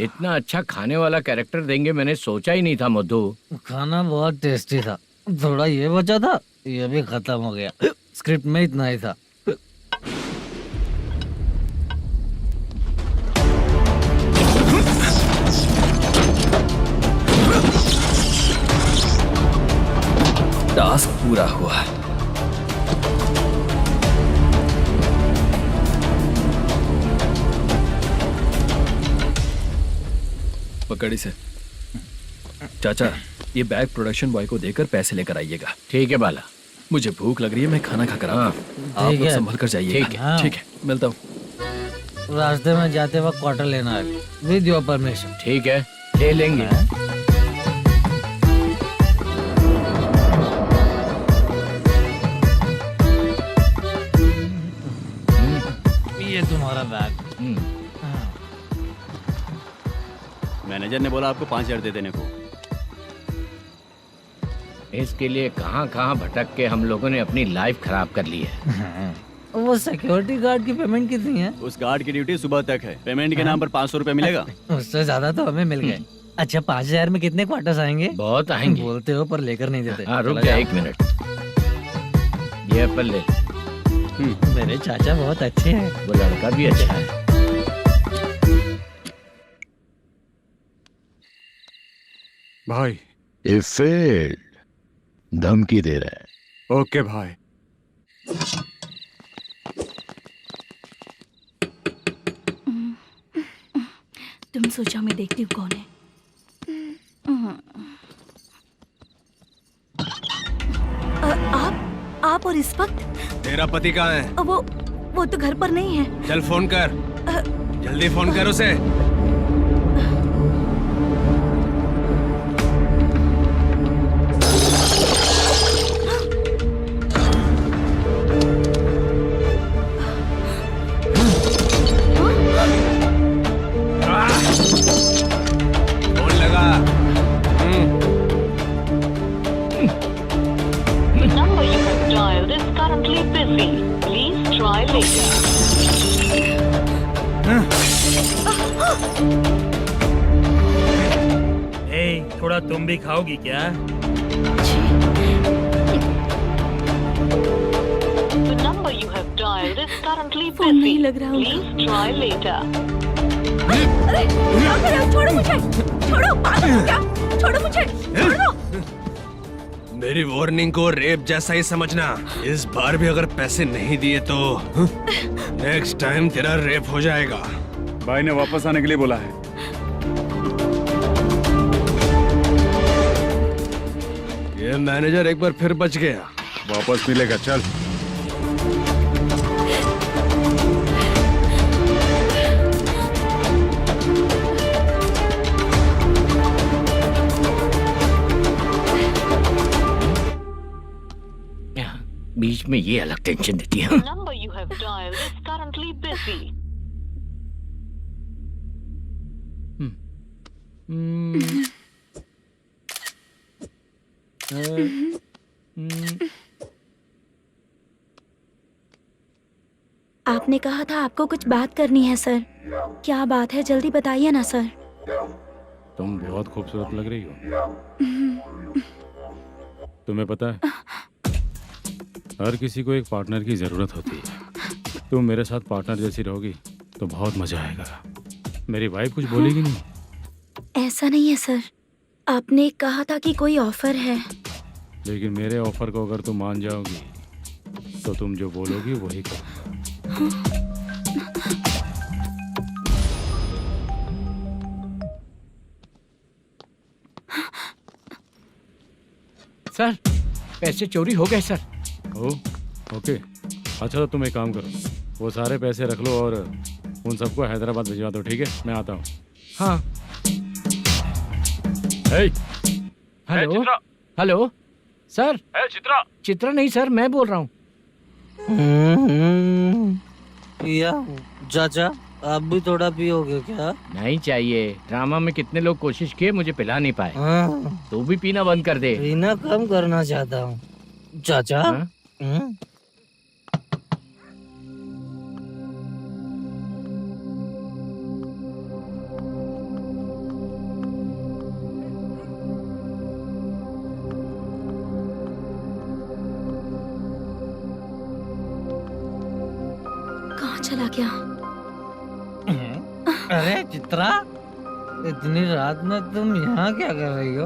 इतना अच्छा खाने वाला कैरेक्टर देंगे मैंने सोचा ही नहीं था मधु। खाना बहुत टेस्टी था। थोड़ा ये बचा था, ये भी खत्म हो गया। स्क्रिप्ट में इतना ही था। टास्क पूरा हुआ। पकड़ी से चाचा, ये बैग प्रोडक्शन बॉय को देकर पैसे लेकर आइएगा। ठीक है बाला। मुझे भूख लग रही है, मैं खाना खाकर आता हूँ। आप ठीक लोग है। संभल कर जाइएगा। ठीक है। ठीक है, मिलता हूँ। रास्ते में जाते वक्त क्वार्टर लेना है, विद योर परमिशन। ठीक है, ले लेंगे। ये तुम्हारा बैग। मैनेजर ने बोला आपको 5,000 दे देने को। इसके लिए कहाँ कहाँ भटक के हम लोगों ने अपनी लाइफ खराब कर ली है। वो सिक्योरिटी गार्ड की पेमेंट कितनी है? उस गार्ड की ड्यूटी सुबह तक है। पेमेंट के नाम पर 500 रुपए मिलेगा। उससे ज्यादा तो हमें मिल गए। अच्छा, 5,000 में कितने क्वार्टर्स आएंगे? बहुत आएंगे। बोलते हो पर लेकर नहीं देते। हाँ रुक जा 1 मिनट। ये एप्पल ले। मेरे चाचा बहुत अच्छे हैं। वो लड़का भी अच्छा है। भाई ये फेल्ड, धमकी दे रहा है। ओके भाई। तुम सोचा मैं देखती हूँ कौन है। आप और इस वक्त तेरा पति कहाँ है? वो तो घर पर नहीं है। चल फोन कर, जल्दी फोन कर उसे। फोन लगा। number you have dialed is currently busy. Please try later. थोड़ा तुम भी खाओगी क्या? The number you have dialed is currently phone नहीं busy. लग रहा होगा। Please try later. अरे क्या कर रहे हो? छोड़ो मुझे, छोड़ो। पागल हो क्या? छोड़ो मुझे, छोड़ो। मेरी वार्निंग को रेप जैसा ही समझना। इस बार भी अगर पैसे नहीं दिए तो नेक्स्ट टाइम तेरा रेप हो जाएगा। भाई ने वापस आने के लिए बोला है। ये मैनेजर एक बार फिर बच गया। वापस मिलेगा, चल। बीच में ये अलग टेंशन देती है। The number you have dialed is currently busy. आपने कहा था आपको कुछ बात करनी है सर। क्या बात है, जल्दी बताइए ना सर। तुम बहुत खूबसूरत लग रही हो। तुम्हें पता है, हर किसी को एक पार्टनर की जरूरत होती है। तुम मेरे साथ पार्टनर जैसी रहोगी तो बहुत मजा आएगा। मेरी वाइफ कुछ बोलेगी नहीं। ऐसा नहीं है सर, आपने कहा था कि कोई ऑफर है। लेकिन मेरे ऑफर को अगर तुम मान जाओगी तो तुम जो बोलोगी वही करो। सर पैसे चोरी हो गए सर। ओ, ओके। अच्छा तो तुम एक काम करो, वो सारे पैसे रख लो और उन सबको हैदराबाद भिजवा दो, ठीक है? मैं आता हूँ। हाँ। Hey, hello hello sir. Chitra Chitra नहीं सर, मैं बोल रहा हूँ। या चाचा आप भी थोड़ा पियोगे क्या? नहीं चाहिए। ड्रामा में कितने लोग कोशिश किए, मुझे पिला नहीं पाए। हाँ। तू भी पीना बंद कर दे। पीना कम करना चाहता हूँ चाचा। हाँ? कहाँ चला गया? अरे चित्रा, इतनी रात में तुम यहाँ क्या कर रही हो?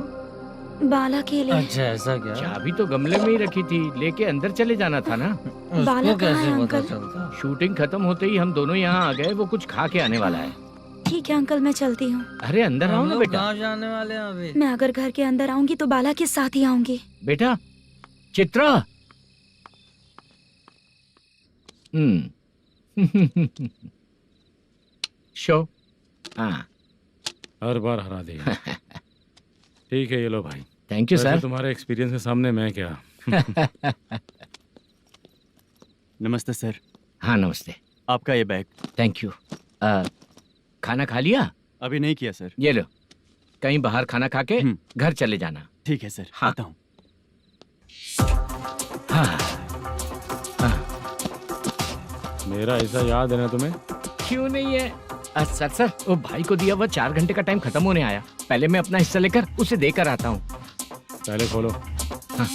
बाला के लिए। अच्छा ऐसा क्या? चाबी तो गमले में ही रखी थी, लेके अंदर चले जाना था ना। बाला उसको कहाँ कैसे है पता अंकल? चलता? शूटिंग खत्म होते ही हम दोनों यहाँ आ गए। वो कुछ खा के आने वाला है। ठीक है अंकल, मैं चलती हूँ। अरे अंदर आओ हम ना लोग बेटा। कहाँ जाने वाले हैं अभी? मैं अगर घर के अंदर आऊंगी तो बाला के साथ ही आऊंगी। बेटा चित्रा। शो। हाँ हर बार हरा देगा। ठीक है, ये लो भाई। थैंक यू वैसे सर। तुम्हारे एक्सपीरियंस के सामने मैं क्या। नमस्ते सर। हाँ नमस्ते। आपका ये बैग। Thank you. खाना खा लिया? अभी नहीं किया सर। ये लो, कहीं बाहर खाना खा के घर चले जाना। ठीक है सर। हाँ। आता हूँ। हाँ। मेरा ऐसा याद है ना तुम्हें? क्यों नहीं है? सर सर, वो भाई को दिया हुआ 4 घंटे का टाइम खत्म होने आया। पहले मैं अपना हिस्सा लेकर उसे देकर आता हूँ। पहले खोलो। हाँ।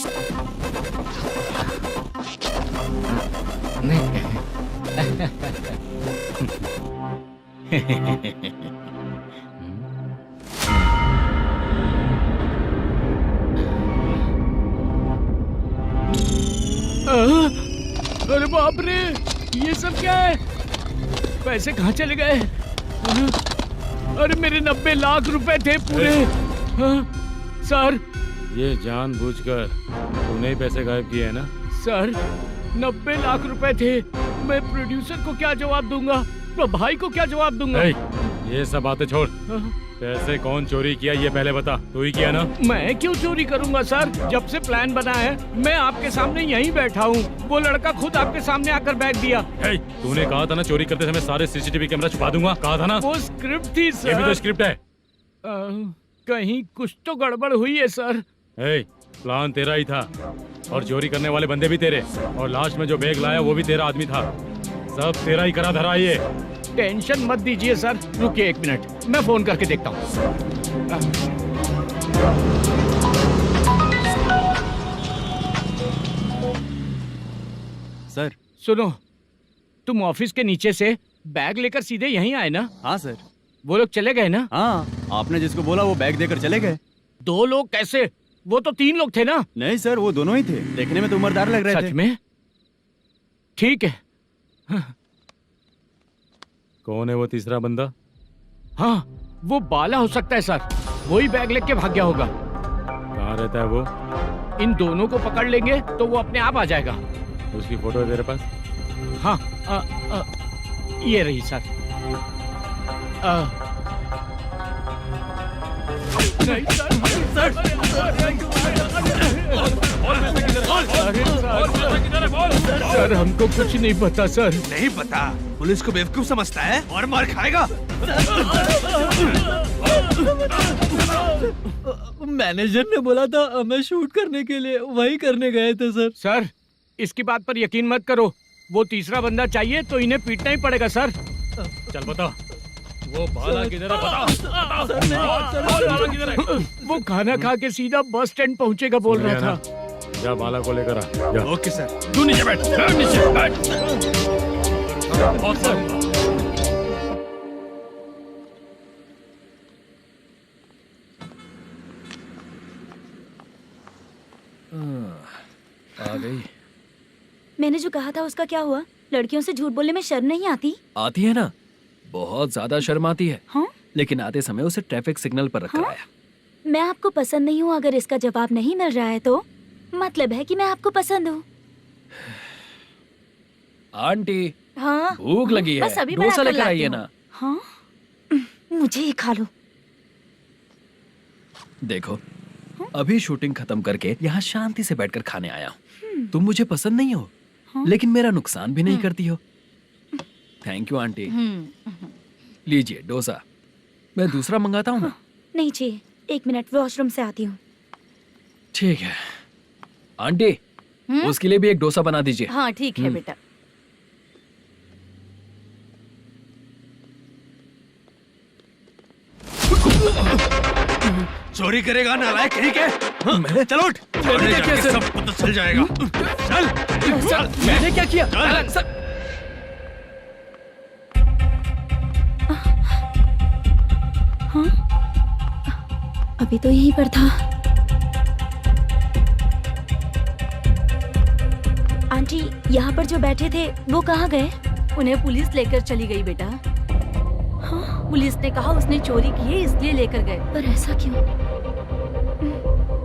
अरे बाप रे, ये सब क्या है? पैसे कहाँ चले गए? अरे मेरे 90 लाख रुपए थे पूरे। सर ये जानबूझकर तूने ही पैसे गायब किए हैं ना? सर 90 लाख रुपए थे। मैं प्रोड्यूसर को क्या जवाब दूंगा, तो भाई को क्या जवाब दूंगा? ये सब बातें छोड़। पैसे कौन चोरी किया ये पहले बता। तू ही किया ना? मैं क्यों चोरी करूंगा सर? जब से प्लान बना है मैं आपके सामने यहीं बैठा हूँ। वो लड़का खुद आपके सामने आकर बैग दिया। तूने कहा था ना चोरी करते समय सारे सीसीटीवी कैमरा छुपा दूंगा, कहा था ना? वो स्क्रिप्ट थी सर। ये भी तो स्क्रिप्ट है। कहीं कुछ तो गड़बड़ हुई है सर। प्लान तेरा ही था और चोरी करने वाले बंदे भी तेरे, और लास्ट में जो बैग लाया वो भी तेरा आदमी था। सब तेरा ही करा धरा। ये टेंशन मत दीजिए सर। रुकिए 1 मिनट, मैं फोन करके देखता हूँ। सर सुनो, तुम ऑफिस के नीचे से बैग लेकर सीधे यहीं आए ना? हाँ सर। वो लोग चले गए ना? हाँ, आपने जिसको बोला वो बैग देकर चले गए। 2 लोग कैसे? वो तो 3 लोग थे ना? नहीं सर, वो दोनों ही थे। देखने में तो उम्रदार लग रहे थे। सच में? ठीक है। कौन है वो तीसरा बंदा? हाँ, वो बाला हो सकता है सर। वही बैग लेके भाग गया होगा। कहाँ रहता है वो? इन दोनों को पकड़ लेंगे तो वो अपने आप आ जाएगा। उसकी फोटो है तेरे पास? हाँ, ये रही सर। नहीं सर, हमको कुछ नहीं पता सर। नहीं पता? पुलिस को बेवकूफ समझता है और मार खाएगा। मैनेजर ने बोला था हमें शूट करने के लिए, वही करने गए थे सर। सर इसकी बात पर यकीन मत करो। वो तीसरा बंदा चाहिए तो इन्हें पीटना ही पड़ेगा सर। चल बता, वो बाला किधर है? बता। वो खाना खा के सीधा बस स्टैंड पहुंचेगा बोल रहा था। जा बाला को लेकर आ। जा। Okay sir. तू नीचे बैठ। नीचे बैठ। आ गई। मैंने जो कहा था उसका क्या हुआ? लड़कियों से झूठ बोलने में शर्म नहीं आती? आती है ना, बहुत ज्यादा शर्म आती है। हाँ? लेकिन आते समय उसे ट्रैफिक सिग्नल पर रखा है। मैं आपको पसंद नहीं हूँ, अगर इसका जवाब नहीं मिल रहा है तो मतलब है कि मैं आपको पसंद हूँ। आंटी हाँ भूख लगी है, बस अभी डोसा बना कर लेकर लाती आइए हूँ। ना। हाँ मुझे ही खा लो। देखो अभी शूटिंग खत्म करके यहाँ शांति से बैठकर खाने आया हूँ। तुम मुझे पसंद नहीं हो, लेकिन मेरा नुकसान भी नहीं करती हो। Thank you aunty. लीजिए डोसा। मैं दूसरा मंगाता हूँ ना। नहीं चाहिए, 1 मिनट वॉशरूम से आती हूँ। ठीक है आंटी, उसके लिए भी एक डोसा बना दीजिए। हाँ ठीक है बेटा। चोरी करेगा नालायक कहीं के? मैंने चलो उठ, मैंने क्या किया सर? सब पता चल जाएगा। चल सर मैंने क्या किया? सर हाँ अभी तो यहीं पर था। आंटी यहाँ पर जो बैठे थे वो कहाँ गए? उन्हें पुलिस लेकर चली गई बेटा। हाँ पुलिस ने कहा उसने चोरी की है इसलिए लेकर गए। पर ऐसा क्यों?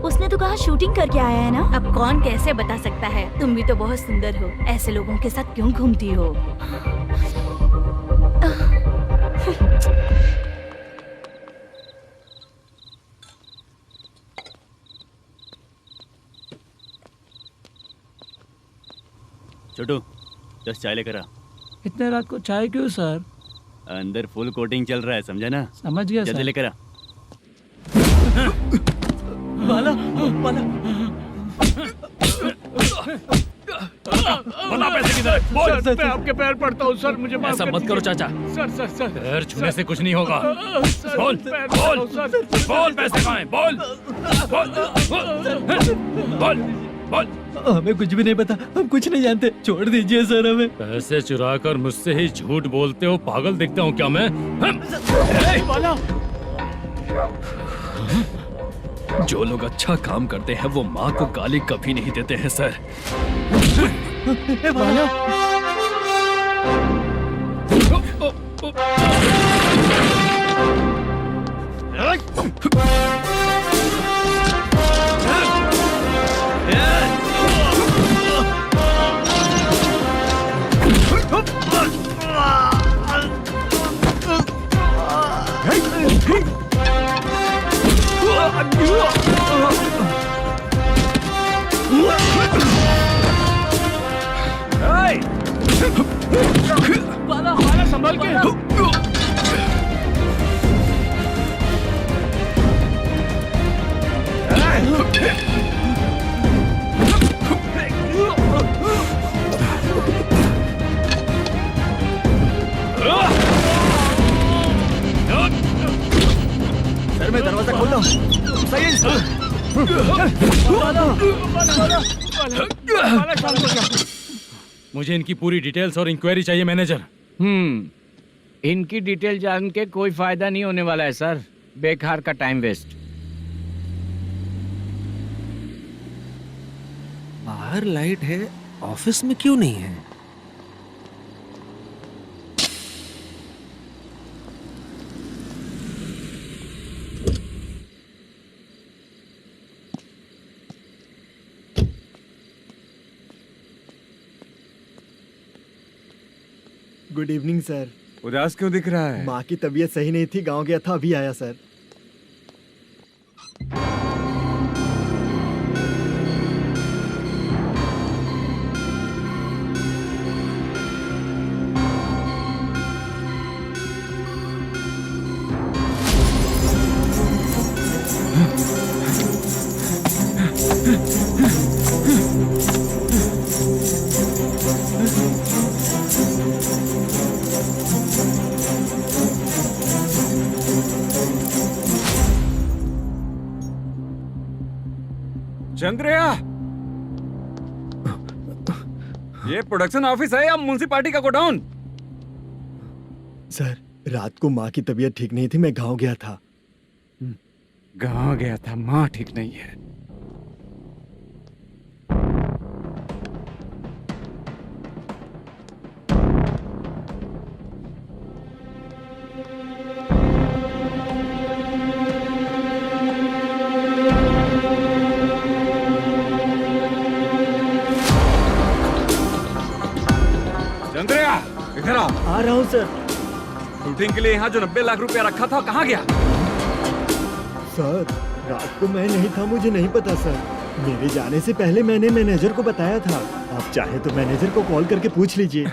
उसने तो कहा शूटिंग करके आया है ना। अब कौन कैसे बता सकता है? तुम भी तो बहुत सुंदर हो, ऐसे लोगों के साथ क्यों घूमती हो? छोटू 10 चाय लेकर आ। इतने रात को चाय क्यों सर? अंदर फुल कोटिंग चल रहा है, समझा ना? समझ गया जल्दी सर। लेकर आ। बाला बाला बता पैसे किधर है? बोल। मैं आपके पैर पड़ता हूँ सर, मुझे माफ ऐसा कर मत दीजिए। करो चाचा। सर सर सर पैर छूने से कुछ नहीं होगा। सर, बोल पैर बोल पड़ता हूँ, सर। बोल पैसे कहाँ हैं? बोल बोल बोल बोल। हमें कुछ भी नहीं पता, हम कुछ नहीं जानते, छोड़ दीजिए सर हमें। पैसे चुराकर मुझसे ही झूठ बोलते हो, पागल दिखता हूँ क्या मैं? जो लोग अच्छा काम करते हैं वो माँ को गाली कभी नहीं देते हैं सर। बाला संभल के। सर मैं दरवाजा खोलता हूँ। सही मुझे इनकी पूरी डिटेल्स और इंक्वायरी चाहिए मैनेजर। इनकी डिटेल जान के कोई फायदा नहीं होने वाला है सर, बेकार का टाइम वेस्ट। बाहर लाइट है, ऑफिस में क्यों नहीं है? Good evening sir. उदास क्यों दिख रहा है? माँ की तबीयत सही नहीं थी, गांव गया था, अभी आया सर। चंद्रया, ये प्रोडक्शन ऑफिस है या म्युनिसिपालिटी का गोडाउन? सर रात को माँ की तबीयत ठीक नहीं थी, मैं गांव गया था। गांव गया था, माँ ठीक नहीं है। सर। शूटिंग के लिए यहाँ जो 90 लाख रुपया रखा था कहाँ गया? सर रात को मैं नहीं था, मुझे नहीं पता सर। मेरे जाने से पहले मैंने मैनेजर को बताया था। आप चाहे तो मैनेजर को कॉल करके पूछ लीजिए।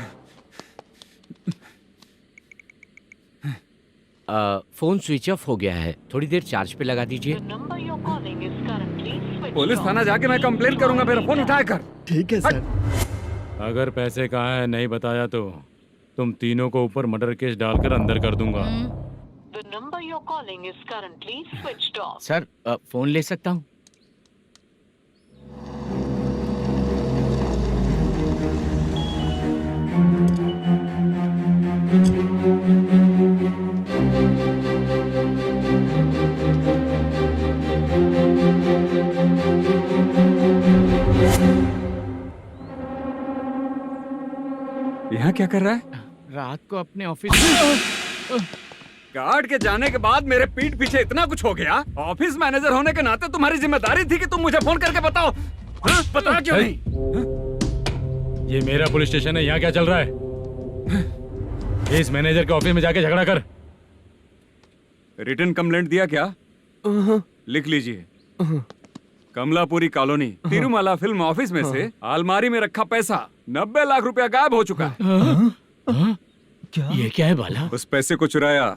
फोन स्विच ऑफ हो गया है, थोड़ी देर चार्ज पे लगा दीजिए। पुलिस थाना जाके मैं कंप्लेन करूंगा, मेरा फोन उठाया कर। ठीक है सर। अगर पैसे कहाँ है नहीं बताया तो तुम तीनों को ऊपर मर्डर केस डालकर अंदर कर दूंगा। सर फोन ले सकता हूँ? यहाँ क्या कर रहा है? रात को अपने ऑफिस गार्ड के जाने के बाद मेरे पीठ पीछे इतना कुछ हो गया। ऑफिस मैनेजर होने के नाते तुम्हारी जिम्मेदारी थी कि तुम मुझे फोन करके बताओ। हाँ? पता क्यों नहीं? ये मेरा पुलिस स्टेशन है, यहाँ क्या चल रहा है? इस मैनेजर के ऑफिस में जाके झगड़ा कर। रिटन कंप्लेंट दिया क्या? लिख लीजिए। Kamalapuri colony Tirumala film office में से अलमारी में रखा पैसा 90 लाख रुपया गायब हो चुका है। क्या? ये क्या है बाला? उस पैसे को चुराया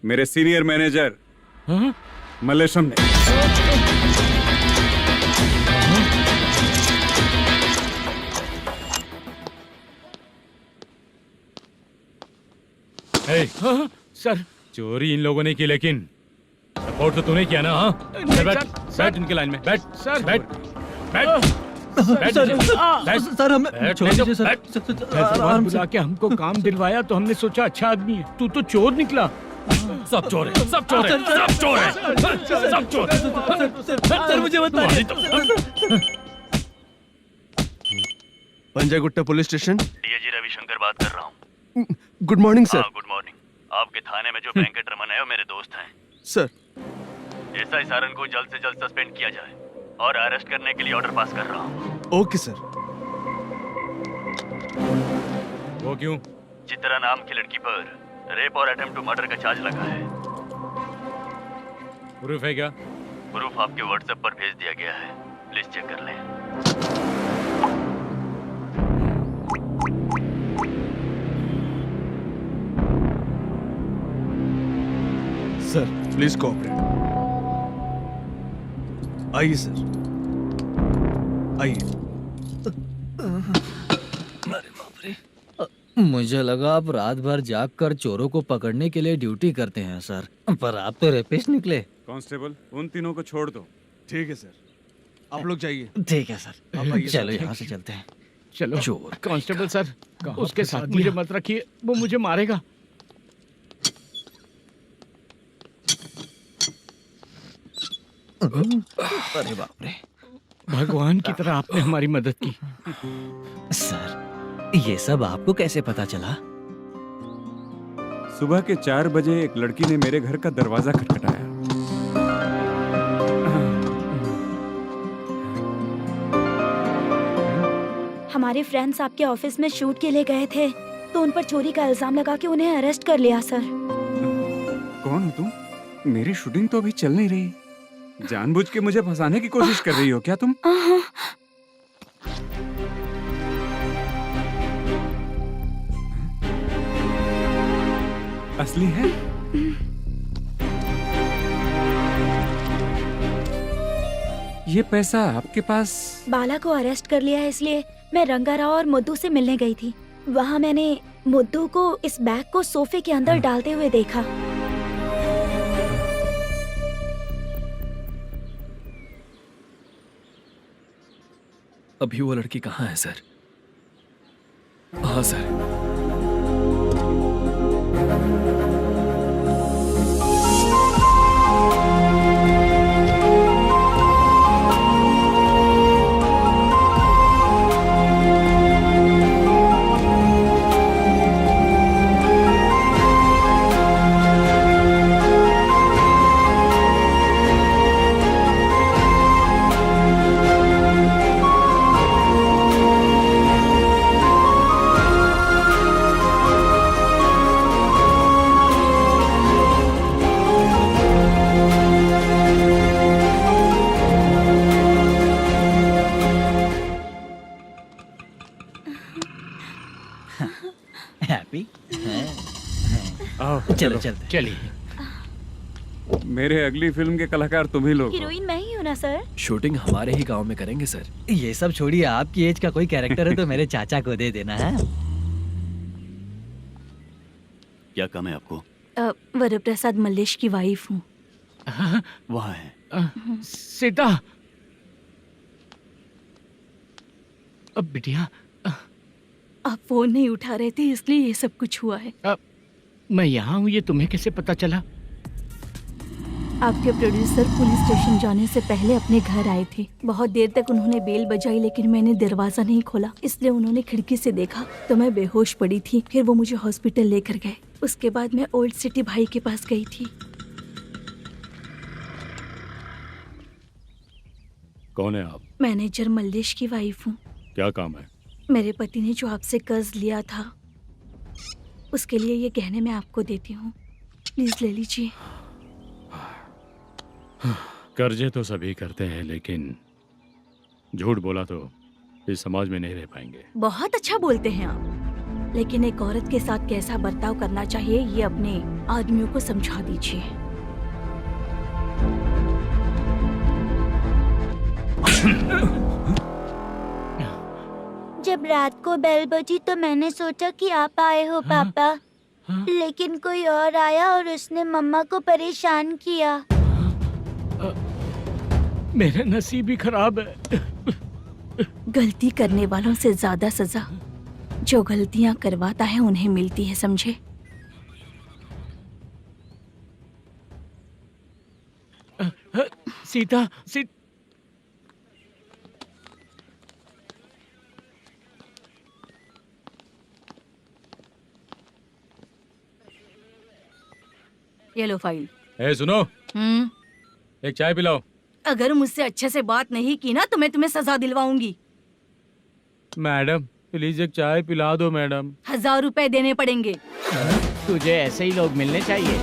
मेरे सीनियर मैनेजर मल्लेशम ने। सर चोरी इन लोगों ने की, लेकिन सपोर्ट तो तूने किया ना? हाँ बैठ इनके लाइन में, बैठ सर, बैठ बैठ सर हमें छोड़ दीजिए सर। बुला के हमको काम दिलवाया तो हमने सोचा अच्छा आदमी है, तू तो चोर निकला। सब चोर है, सब चोर है, सब चोर है, सब चोर है। सर मुझे बताइए। Panjagutta police station. DIG Ravishankar बात कर रहा हूँ। Good morning sir. Good morning. आपके थाने में जो वेंकट रमन है वो मेरे दोस्त हैं। सर एसआई सारन को जल्द से जल्द सस्पेंड किया जाए और अरेस्ट करने के लिए ऑर्डर पास कर रहा हूँ। Okay sir. वो क्यों? चित्रा नाम की लड़की पर रेप और अटेम्प्ट टू मर्डर का चार्ज लगा है। प्रूफ है क्या? प्रूफ आपके व्हाट्सएप पर भेज दिया गया है, प्लीज चेक कर लें। Sir please cooperate. आइए सर, आइए। अरे बाप रे, मुझे लगा आप रात भर जाग कर चोरों को पकड़ने के लिए ड्यूटी करते हैं सर, पर आप तो रेपिस्ट निकले। कांस्टेबल उन तीनों को छोड़ दो। ठीक है सर, आप लोग जाइए। ठीक है सर, आप आइए चलो सर। यहाँ से चलते हैं। चलो चोर कांस्टेबल सर, उसके साथ मुझे मत रखिए, वो मुझे मारेगा। अरे बाप रे, भगवान की तरह आपने हमारी मदद की। सर ये सब आपको कैसे पता चला? सुबह के 4 बजे एक लड़की ने मेरे घर का दरवाजा खटखटाया। हमारे फ्रेंड्स आपके ऑफिस में शूट के लिए गए थे तो उन पर चोरी का इल्जाम लगा के उन्हें अरेस्ट कर लिया सर। कौन हो तुम? मेरी शूटिंग तो अभी चल नहीं रही। जानबूझ के मुझे फंसाने की कोशिश कर रही हो क्या तुम? असली है? ये पैसा आपके पास? बाला को अरेस्ट कर लिया है इसलिए मैं रंगाराव और मुद्दू से मिलने गई थी। वहाँ मैंने मुद्दू को इस बैग को सोफे के अंदर डालते हुए देखा। अभी वो लड़की कहाँ है सर? हाँ सर। चलो चलते। चलिए। मेरे अगली फिल्म के कलाकार तुम ही लोग हो। हीरोइन मैं ही हूँ ना सर। शूटिंग हमारे ही गांव में करेंगे सर। ये सब छोड़िए, आपकी एज का कोई कैरेक्टर है तो मेरे चाचा को दे देना है। क्या काम है आपको? वरप्रसाद मल्लेश की वाइफ हूँ। वहाँ है। सीता। अब बिटिया आप फोन नहीं उठा रहे थे इसलिए ये सब कुछ हुआ है। मैं यहाँ हूँ, ये तुम्हें कैसे पता चला? आपके प्रोड्यूसर पुलिस स्टेशन जाने से पहले अपने घर आए थे। बहुत देर तक उन्होंने बेल बजाई लेकिन मैंने दरवाजा नहीं खोला, इसलिए उन्होंने खिड़की से देखा तो मैं बेहोश पड़ी थी। फिर वो मुझे हॉस्पिटल लेकर गए। उसके बाद मैं ओल्ड सिटी भाई के पास गई थी। कौन है आप? मैनेजर मल्लेश की वाइफ हूँ। क्या काम है? मेरे पति ने जो आपसे कर्ज लिया था उसके लिए ये गहने मैं आपको देती हूँ, प्लीज ले लीजिए। कर्जे तो सभी करते हैं, लेकिन झूठ बोला तो इस समाज में नहीं रह पाएंगे। बहुत अच्छा बोलते हैं आप, लेकिन एक औरत के साथ कैसा बर्ताव करना चाहिए ये अपने आदमियों को समझा दीजिए। जब रात को बेल बजी तो मैंने सोचा कि आप आए हो पापा, लेकिन कोई और आया और उसने मम्मा को परेशान किया। मेरा नसीब ही खराब है। गलती करने वालों से ज्यादा सजा जो गलतियां करवाता है उन्हें मिलती है, समझे? सीता, ये लो फाइल। ए सुनो, एक चाय पिलाओ। अगर मुझसे अच्छे से बात नहीं की ना तो मैं तुम्हें सजा दिलवाऊंगी। मैडम प्लीज एक चाय पिला दो मैडम। 1000 रुपए देने पड़ेंगे। तुझे ऐसे ही लोग मिलने चाहिए।